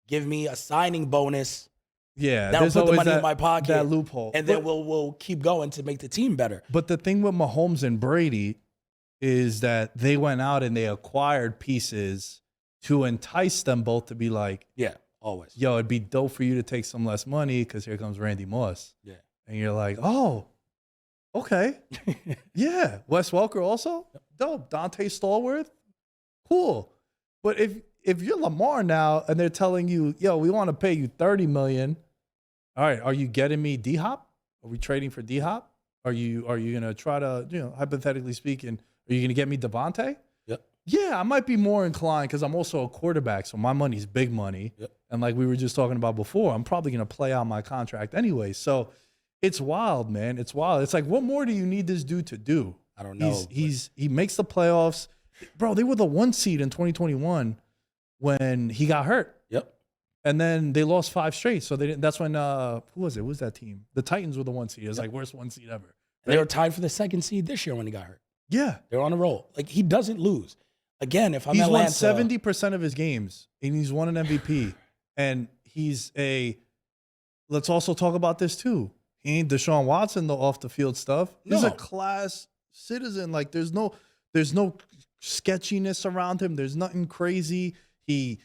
[SPEAKER 2] Give me a signing bonus.
[SPEAKER 1] Yeah.
[SPEAKER 2] That'll put the money in my pocket.
[SPEAKER 1] That loophole.
[SPEAKER 2] And then we'll keep going to make the team better.
[SPEAKER 1] But the thing with Mahomes and Brady is that they went out and they acquired pieces to entice them both to be like,
[SPEAKER 2] yeah, always.
[SPEAKER 1] Yo, it'd be dope for you to take some less money because here comes Randy Moss.
[SPEAKER 2] Yeah.
[SPEAKER 1] And you're like, oh, okay. Yeah. Wes Welker also? Dope. Dante Stallworth? Cool. But if you're Lamar now and they're telling you, yo, we want to pay you $30 million. All right, are you getting me D-Hop? Are we trading for D-Hop? Are you gonna try to, hypothetically speaking, are you gonna get me Devontae?
[SPEAKER 2] Yep.
[SPEAKER 1] Yeah, I might be more inclined because I'm also a quarterback, so my money's big money.
[SPEAKER 2] Yep. And
[SPEAKER 1] like we were just talking about before, I'm probably gonna play out my contract anyway. So it's wild, man. It's wild. It's like, what more do you need this dude to do?
[SPEAKER 2] I don't know.
[SPEAKER 1] He makes the playoffs. Bro, they were the 1 seed in 2021 when he got hurt.
[SPEAKER 2] Yep.
[SPEAKER 1] And then they lost 5 straight. So they didn't. That's when who was it? Who was that team? The Titans were the 1 seed. It was like worst 1 seed ever.
[SPEAKER 2] They were tied for the 2nd seed this year when he got hurt.
[SPEAKER 1] Yeah.
[SPEAKER 2] They're on a roll. Like, he doesn't lose. Again, if I'm
[SPEAKER 1] he's
[SPEAKER 2] Atlanta,
[SPEAKER 1] won 70% of his games, and he's won an MVP. And let's also talk about this too. He ain't Deshaun Watson, the off the field stuff. He's a class citizen. Like, there's no sketchiness around him. There's nothing crazy. He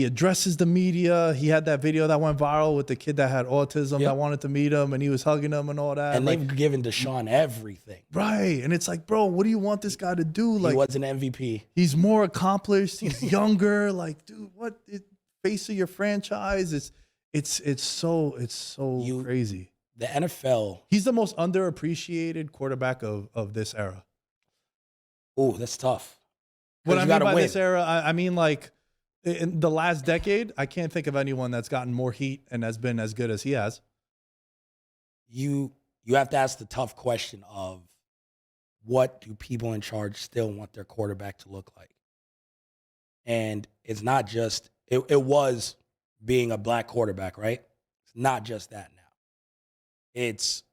[SPEAKER 1] addresses the media. He had that video that went viral with the kid that had autism that wanted to meet him, and he was hugging him and all that.
[SPEAKER 2] And they've given Deshaun everything.
[SPEAKER 1] Right. And it's like, bro, what do you want this guy to do? Like,
[SPEAKER 2] he was an MVP.
[SPEAKER 1] He's more accomplished. He's younger. Like, dude, what? Face of your franchise. It's so crazy.
[SPEAKER 2] The NFL.
[SPEAKER 1] He's the most underappreciated quarterback of this era.
[SPEAKER 2] Oh, that's tough.
[SPEAKER 1] What I mean by this era, I mean like in the last decade, I can't think of anyone that's gotten more heat and has been as good as he has.
[SPEAKER 2] You have to ask the tough question of, what do people in charge still want their quarterback to look like? And it's not just, it was being a black quarterback, right? It's not just that now. It's,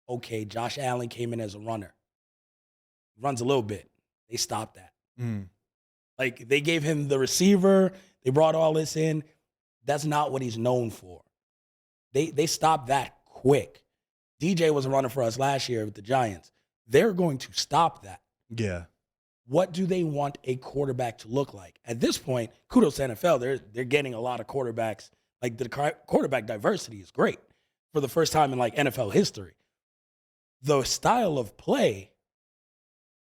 [SPEAKER 2] okay, Josh Allen came in as a runner. Runs a little bit. They stopped that.
[SPEAKER 1] Mm.
[SPEAKER 2] Like, they gave him the receiver. They brought all this in. That's not what he's known for. They stopped that quick. DJ was a runner for us last year with the Giants. They're going to stop that.
[SPEAKER 1] Yeah.
[SPEAKER 2] What do they want a quarterback to look like? At this point, kudos to NFL. They're getting a lot of quarterbacks. Like, the quarterback diversity is great for the first time in like NFL history. The style of play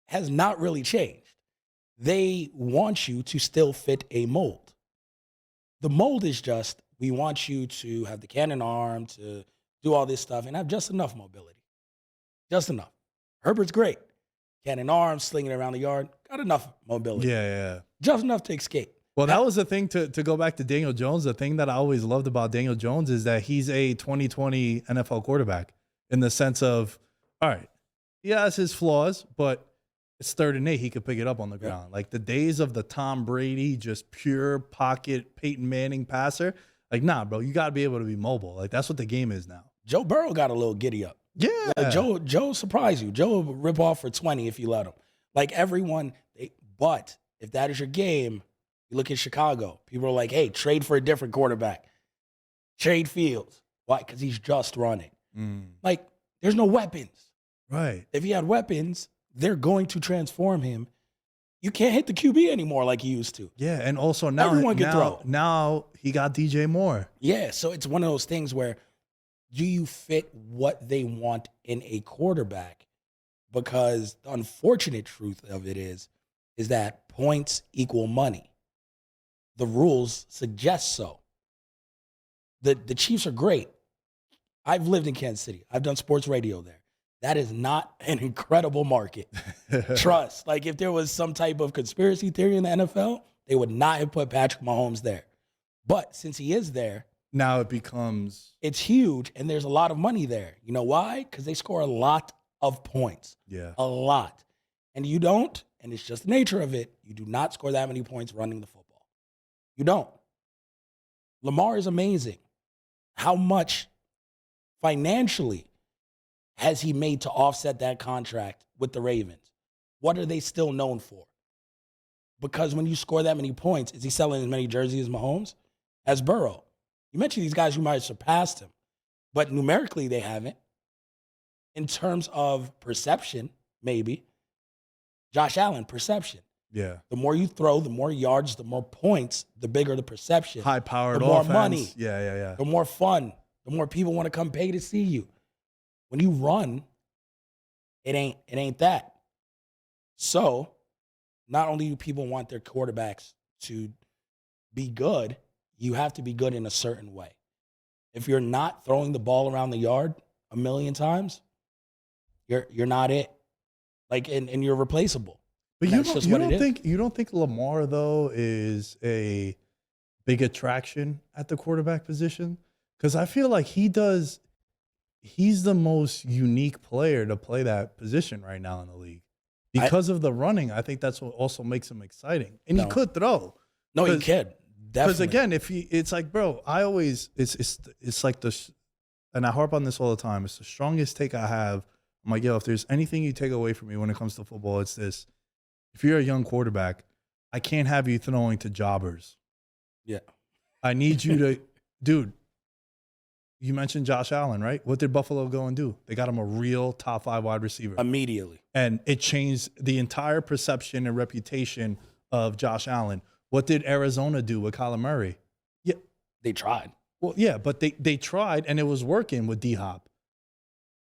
[SPEAKER 2] has not really changed. They want you to still fit a mold. The mold is just, we want you to have the cannon arm, to do all this stuff, and have just enough mobility. Just enough. Herbert's great. Cannon arm, slinging around the yard, got enough mobility.
[SPEAKER 1] Yeah.
[SPEAKER 2] Just enough to escape.
[SPEAKER 1] Well, that was the thing, to go back to Daniel Jones. The thing that I always loved about Daniel Jones is that he's a 2020 NFL quarterback, in the sense of, all right, he has his flaws, but it's 3rd and 8. He could pick it up on the ground. Like, the days of the Tom Brady, just pure pocket Peyton Manning passer, like, nah, bro, you got to be able to be mobile. Like, that's what the game is now.
[SPEAKER 2] Joe Burrow got a little giddy up.
[SPEAKER 1] Yeah.
[SPEAKER 2] Like, Joe surprised you. Joe will rip off for 20 if you let him. Like, everyone, but if that is your game, you look at Chicago. People are like, hey, trade for a different quarterback. Trade Fields. Why? Because he's just running. Like, there's no weapons.
[SPEAKER 1] Right.
[SPEAKER 2] If he had weapons, they're going to transform him. You can't hit the QB anymore like you used to.
[SPEAKER 1] Yeah, and also now
[SPEAKER 2] Everyone can throw.
[SPEAKER 1] Now he got DJ Moore.
[SPEAKER 2] Yeah, so it's one of those things where, do you fit what they want in a quarterback? Because the unfortunate truth of it is that points equal money. The rules suggest so. The Chiefs are great. I've lived in Kansas City. I've done sports radio there. That is not an incredible market. Trust. Like, if there was some type of conspiracy theory in the NFL, they would not have put Patrick Mahomes there. But since he is there,
[SPEAKER 1] now it becomes,
[SPEAKER 2] it's huge, and there's a lot of money there. You know why? Because they score a lot of points.
[SPEAKER 1] Yeah.
[SPEAKER 2] A lot. And you don't, and it's just the nature of it, you do not score that many points running the football. You don't. Lamar is amazing. How much financially has he made to offset that contract with the Ravens? What are they still known for? Because when you score that many points, is he selling as many jerseys as Mahomes? As Burrow? You mentioned these guys who might have surpassed him, but numerically they haven't. In terms of perception, maybe. Josh Allen, perception.
[SPEAKER 1] Yeah.
[SPEAKER 2] The more you throw, the more yards, the more points, the bigger the perception.
[SPEAKER 1] High-powered
[SPEAKER 2] the more
[SPEAKER 1] offense.
[SPEAKER 2] money.
[SPEAKER 1] Yeah.
[SPEAKER 2] The more fun. The more people want to come pay to see you. When you run, it ain't that. So, not only do people want their quarterbacks to be good, you have to be good in a certain way. If you're not throwing the ball around the yard a million times, you're not it. Like, and you're replaceable.
[SPEAKER 1] But you don't think Lamar, though, is a big attraction at the quarterback position? Because I feel like he's the most unique player to play that position right now in the league. Because of the running, I think that's what also makes him exciting. And he could throw.
[SPEAKER 2] No, he could.
[SPEAKER 1] Because again, it's like, bro, it's like and I harp on this all the time. It's the strongest take I have. I'm like, yo, if there's anything you take away from me when it comes to football, it's this. If you're a young quarterback, I can't have you throwing to jobbers.
[SPEAKER 2] Yeah.
[SPEAKER 1] I need you to, dude, you mentioned Josh Allen, right? What did Buffalo go and do? They got him a real top 5 wide receiver.
[SPEAKER 2] Immediately.
[SPEAKER 1] And it changed the entire perception and reputation of Josh Allen. What did Arizona do with Kyler Murray? Yeah.
[SPEAKER 2] They tried.
[SPEAKER 1] Well, yeah, but they tried, and it was working with D-Hop.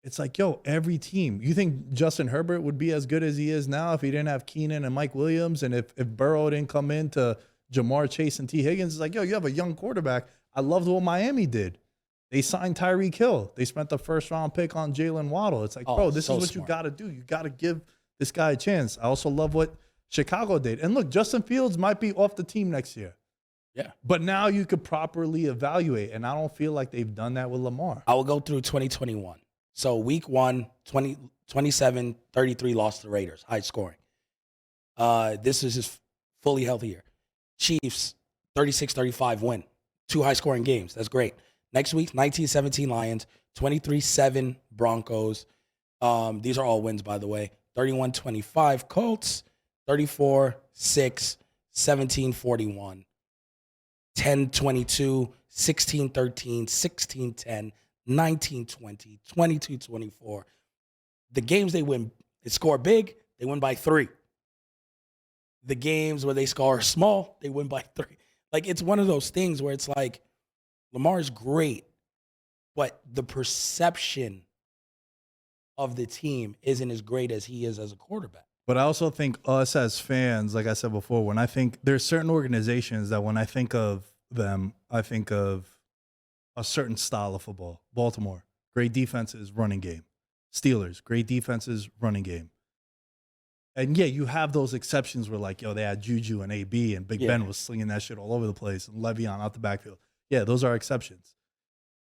[SPEAKER 1] It's like, yo, every team. You think Justin Herbert would be as good as he is now if he didn't have Keenan and Mike Williams, and if Burrow didn't come in to Jamar Chase and T. Higgins? It's like, yo, you have a young quarterback. I loved what Miami did. They signed Tyreek Hill. They spent the first-round pick on Jalen Waddle. It's like, bro, this is what you got to do. You got to give this guy a chance. I also love what Chicago did. And look, Justin Fields might be off the team next year.
[SPEAKER 2] Yeah.
[SPEAKER 1] But now you could properly evaluate, and I don't feel like they've done that with Lamar.
[SPEAKER 2] I will go through 2021. So week 1, 27-33 lost to the Raiders, high scoring. This is his fully healthy year. Chiefs, 36-35 win. 2 high scoring games. That's great. Next week, 19-17 Lions, 23-7 Broncos. These are all wins, by the way. 31-25 Colts, 34-6, 17-41, 10-22, 16-13, 16-10, 19-20, 22-24. The games they win, they score big, they win by 3. The games where they score small, they win by 3. Like, it's one of those things where it's like, Lamar's great, but the perception of the team isn't as great as he is as a quarterback.
[SPEAKER 1] But I also think us as fans, like I said before, when I think there's certain organizations that when I think of them, I think of a certain style of football. Baltimore, great defenses, running game. Steelers, great defenses, running game. And yeah, you have those exceptions where like, yo, they had Juju and AB and Big Ben was slinging that shit all over the place and Le'Veon out the backfield. Yeah, those are exceptions.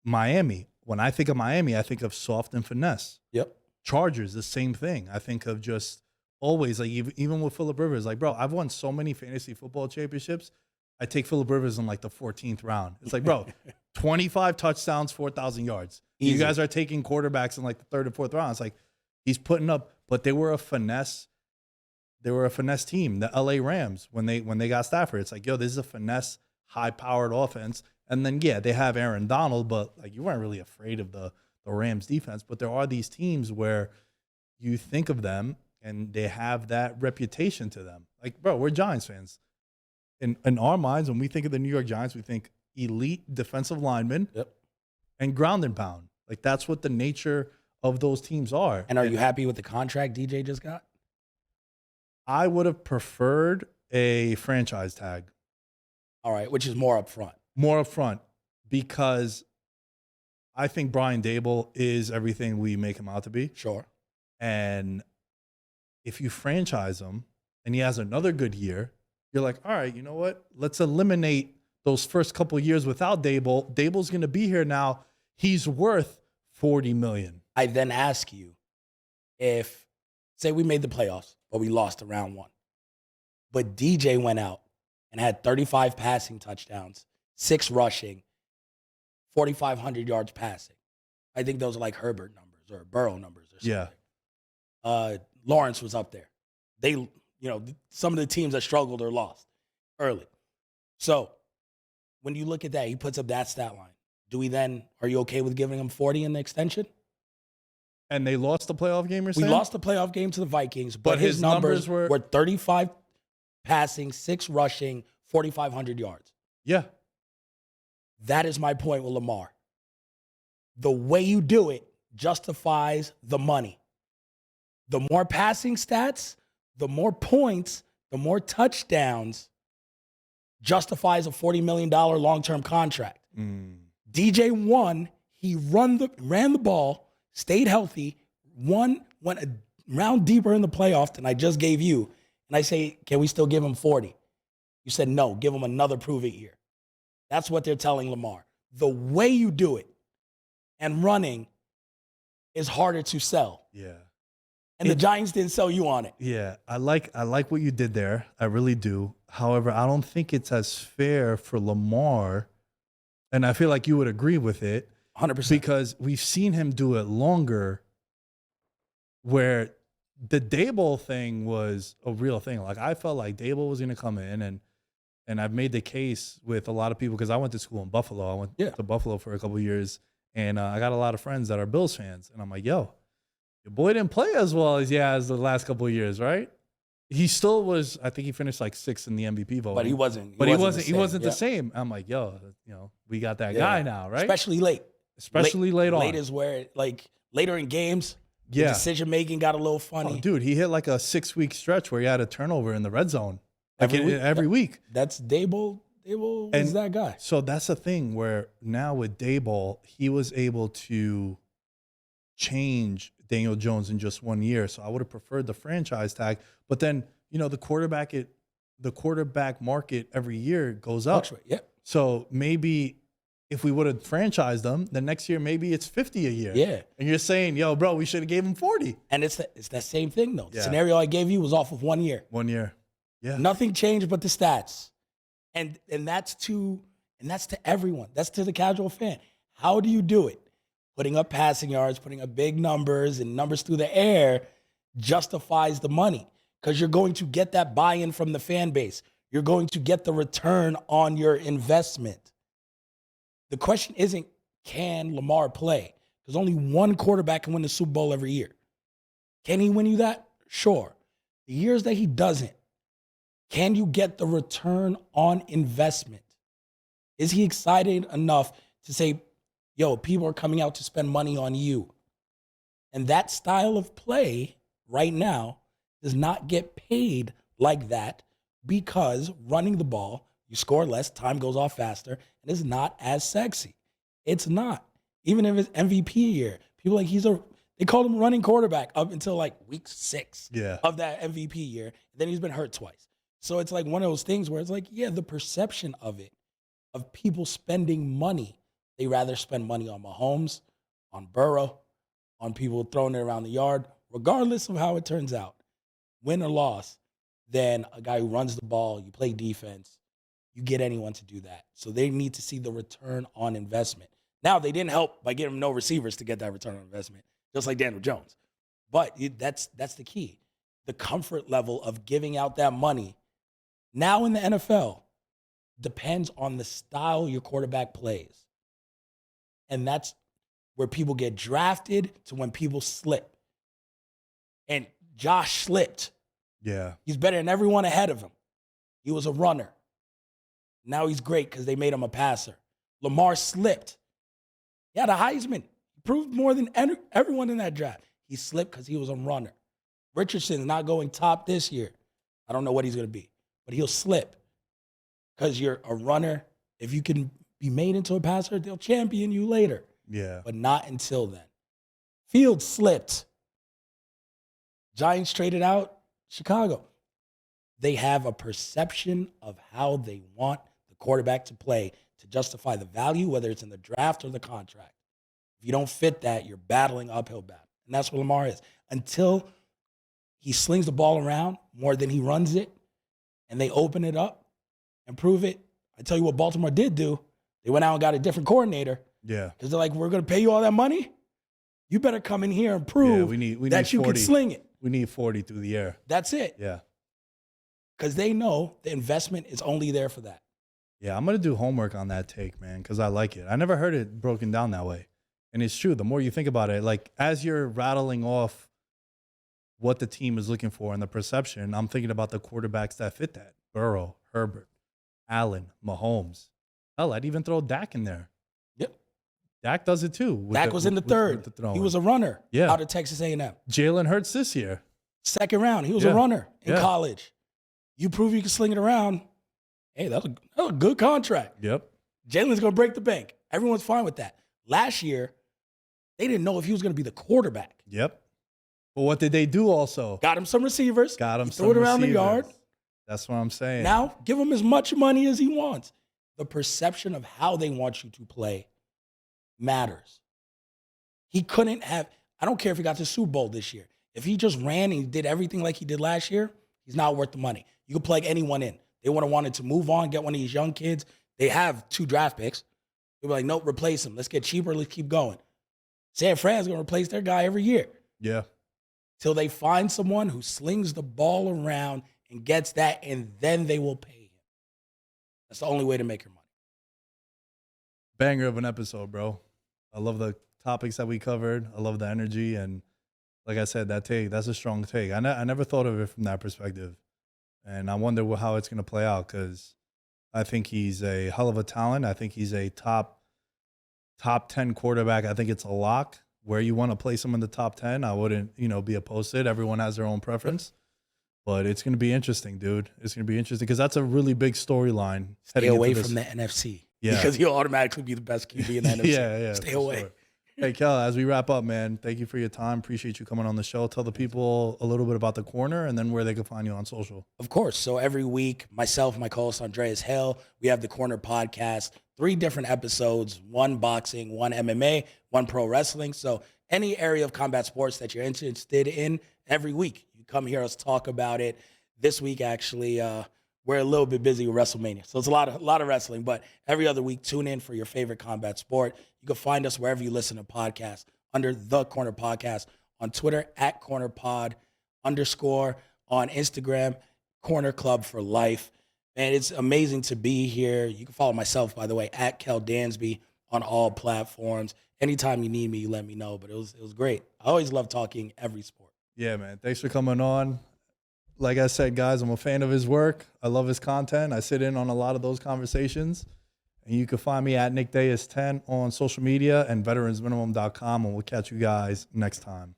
[SPEAKER 1] Miami, when I think of Miami, I think of soft and finesse.
[SPEAKER 2] Yep.
[SPEAKER 1] Chargers, the same thing. I think of just always, like even with Phillip Rivers, like, bro, I've won so many fantasy football championships. I take Phillip Rivers in like the 14th round. It's like, bro, 25 touchdowns, 4,000 yards. Easy. You guys are taking quarterbacks in like the 3rd or 4th round. It's like he's putting up, but they were a finesse. They were a finesse team. The LA Rams, when they got Stafford, it's like, yo, this is a finesse, high-powered offense. And then, yeah, they have Aaron Donald, but like you weren't really afraid of the Rams defense. But there are these teams where you think of them and they have that reputation to them. Like, bro, we're Giants fans. In our minds, when we think of the New York Giants, we think elite defensive linemen and ground and pound. Like, that's what the nature of those teams are.
[SPEAKER 2] And are you happy with the contract DJ just got?
[SPEAKER 1] I would have preferred a franchise tag.
[SPEAKER 2] All right, which is more upfront.
[SPEAKER 1] More upfront, because I think Brian Dable is everything we make him out to be.
[SPEAKER 2] Sure.
[SPEAKER 1] And if you franchise him and he has another good year, you're like, all right, you know what? Let's eliminate those first couple of years without Dable. Dable's going to be here now. He's worth $40 million.
[SPEAKER 2] I then ask you, if, say we made the playoffs, but we lost to round 1, but DJ went out and had 35 passing touchdowns, 6 rushing, 4,500 yards passing. I think those are like Herbert numbers or Burrow numbers or something. Yeah. Lawrence was up there. They, some of the teams that struggled or lost early. So when you look at that, he puts up that stat line. Are you okay with giving him 40 in the extension?
[SPEAKER 1] And they lost the playoff game, you're saying?
[SPEAKER 2] We lost the playoff game to the Vikings, but his numbers were 35 passing, 6 rushing, 4,500 yards.
[SPEAKER 1] Yeah.
[SPEAKER 2] That is my point with Lamar. The way you do it justifies the money. The more passing stats, the more points, the more touchdowns justifies a $40 million long-term contract. DJ won. He ran the ball, stayed healthy, went a round deeper in the playoff than I just gave you. And I say, can we still give him 40? You said, no, give him another prove-it year. That's what they're telling Lamar. The way you do it and running is harder to sell.
[SPEAKER 1] Yeah.
[SPEAKER 2] And the Giants didn't sell you on it.
[SPEAKER 1] Yeah, I like what you did there. I really do. However, I don't think it's as fair for Lamar, and I feel like you would agree with it.
[SPEAKER 2] 100%.
[SPEAKER 1] Because we've seen him do it longer, where the Dable thing was a real thing. Like, I felt like Dable was going to come in, and I've made the case with a lot of people because I went to school in Buffalo. I went to Buffalo for a couple of years, and I got a lot of friends that are Bills fans. And I'm like, yo, your boy didn't play as well as the last couple of years, right? He still was. I think he finished like 6th in the MVP vote.
[SPEAKER 2] But he wasn't.
[SPEAKER 1] He wasn't the same. I'm like, yo, we got that guy now, right?
[SPEAKER 2] Especially late.
[SPEAKER 1] Late on.
[SPEAKER 2] Late is where, like, later in games, the decision making got a little funny.
[SPEAKER 1] Oh, dude, he hit like a 6-week stretch where he had a turnover in the red zone every week.
[SPEAKER 2] That's Dable. Dable is that guy.
[SPEAKER 1] So that's the thing where now with Dable, he was able to change Daniel Jones in just 1 year. So I would have preferred the franchise tag. But then, the quarterback market every year goes up.
[SPEAKER 2] Yeah.
[SPEAKER 1] So maybe if we would have franchised them, the next year maybe it's 50 a year.
[SPEAKER 2] Yeah.
[SPEAKER 1] And you're saying, yo, bro, we should have gave him 40.
[SPEAKER 2] And it's that same thing though. The scenario I gave you was off of 1 year.
[SPEAKER 1] 1 year. Yeah.
[SPEAKER 2] Nothing changed but the stats. And that's to everyone. That's to the casual fan. How do you do it? Putting up passing yards, putting up big numbers and numbers through the air justifies the money because you're going to get that buy-in from the fan base. You're going to get the return on your investment. The question isn't, can Lamar play? Because only one quarterback can win the Super Bowl every year. Can he win you that? Sure. The years that he doesn't, can you get the return on investment? Is he excited enough to say, yo, people are coming out to spend money on you? And that style of play right now does not get paid like that because running the ball, you score less, time goes off faster, and it's not as sexy. It's not. Even if it's MVP year, people like they called him running quarterback up until like week 6 of that MVP year. And then he's been hurt twice. So it's like one of those things where it's like, yeah, the perception of it, of people spending money, they rather spend money on Mahomes, on Burrow, on people throwing it around the yard, regardless of how it turns out, win or loss, than a guy who runs the ball, you play defense, you get anyone to do that. So they need to see the return on investment. Now, they didn't help by giving him no receivers to get that return on investment, just like Daniel Jones. But that's the key. The comfort level of giving out that money now in the NFL depends on the style your quarterback plays. And that's where people get drafted to when people slip. And Josh slipped.
[SPEAKER 1] Yeah.
[SPEAKER 2] He's better than everyone ahead of him. He was a runner. Now he's great because they made him a passer. Lamar slipped. He had a Heisman. He proved more than everyone in that draft. He slipped because he was a runner. Richardson's not going top this year. I don't know what he's going to be, but he'll slip because you're a runner. If you can be made into a passer, they'll champion you later.
[SPEAKER 1] Yeah.
[SPEAKER 2] But not until then. Fields slipped. Giants traded out Chicago. They have a perception of how they want the quarterback to play to justify the value, whether it's in the draft or the contract. If you don't fit that, you're battling uphill battle. And that's what Lamar is. Until he slings the ball around more than he runs it, and they open it up and prove it. I tell you what Baltimore did do. They went out and got a different coordinator.
[SPEAKER 1] Yeah.
[SPEAKER 2] Because they're like, we're going to pay you all that money? You better come in here and prove
[SPEAKER 1] we need
[SPEAKER 2] that you
[SPEAKER 1] 40.
[SPEAKER 2] can sling it.
[SPEAKER 1] We need 40 through the air.
[SPEAKER 2] That's it.
[SPEAKER 1] Yeah.
[SPEAKER 2] Because they know the investment is only there for that.
[SPEAKER 1] Yeah, I'm going to do homework on that take, man, because I like it. I never heard it broken down that way. And it's true. The more you think about it, like as you're rattling off what the team is looking for and the perception, I'm thinking about the quarterbacks that fit that. Burrow, Herbert, Allen, Mahomes. Hell, I'd even throw Dak in there.
[SPEAKER 2] Yep.
[SPEAKER 1] Dak does it too.
[SPEAKER 2] Dak was in the third. He was a runner out of Texas A&M.
[SPEAKER 1] Jalen Hurts this year.
[SPEAKER 2] Second round. He was a runner in college. You prove you can sling it around. Hey, that was a good contract.
[SPEAKER 1] Yep.
[SPEAKER 2] Jalen's going to break the bank. Everyone's fine with that. Last year, they didn't know if he was going to be the quarterback.
[SPEAKER 1] Yep. But what did they do also?
[SPEAKER 2] Got him some receivers.
[SPEAKER 1] Got him some
[SPEAKER 2] threw it around the yard.
[SPEAKER 1] That's what I'm saying.
[SPEAKER 2] Now, give him as much money as he wants. The perception of how they want you to play matters. He couldn't have, I don't care if he got to the Super Bowl this year. If he just ran and he did everything like he did last year, he's not worth the money. You could plug anyone in. They would have wanted to move on, get one of these young kids. They have 2 draft picks. They'll be like, nope, replace him. Let's get cheaper. Let's keep going. San Fran's going to replace their guy every year.
[SPEAKER 1] Yeah.
[SPEAKER 2] Till they find someone who slings the ball around and gets that, and then they will pay him. That's the only way to make your money.
[SPEAKER 1] Banger of an episode, bro. I love the topics that we covered. I love the energy. And like I said, that's a strong take. I never thought of it from that perspective. And I wonder how it's going to play out because I think he's a hell of a talent. I think he's a top 10 quarterback. I think it's a lock. Where you want to place him in the top 10, I wouldn't, be opposed to it. Everyone has their own preference. But it's going to be interesting, dude. It's going to be interesting because that's a really big storyline.
[SPEAKER 2] Stay away from the NFC.
[SPEAKER 1] Yeah.
[SPEAKER 2] Because you'll automatically be the best QB in the NFC.
[SPEAKER 1] Yeah.
[SPEAKER 2] Stay away.
[SPEAKER 1] Sure. Hey, Kel, as we wrap up, man, thank you for your time. Appreciate you coming on the show. Tell the people a little bit about the corner and then where they can find you on social.
[SPEAKER 2] Of course. So every week, myself, my co-host Andreas Hale, we have the Corner Podcast, 3 different episodes, 1 boxing, 1 MMA, 1 pro wrestling. So any area of combat sports that you're interested in, every week, you come hear us talk about it. This week, actually, we're a little bit busy with WrestleMania. So it's a lot of wrestling, but every other week, tune in for your favorite combat sport. You can find us wherever you listen to podcasts under The Corner Podcast, on Twitter at @CornerPod_, on Instagram, Corner Club for Life. Man, it's amazing to be here. You can follow myself, by the way, at Kel Dansby on all platforms. Anytime you need me, you let me know. But it was great. I always love talking every sport.
[SPEAKER 1] Yeah, man. Thanks for coming on. Like I said, guys, I'm a fan of his work. I love his content. I sit in on a lot of those conversations. And you can find me at NickDayis10 on social media and veteransminimum.com, and we'll catch you guys next time.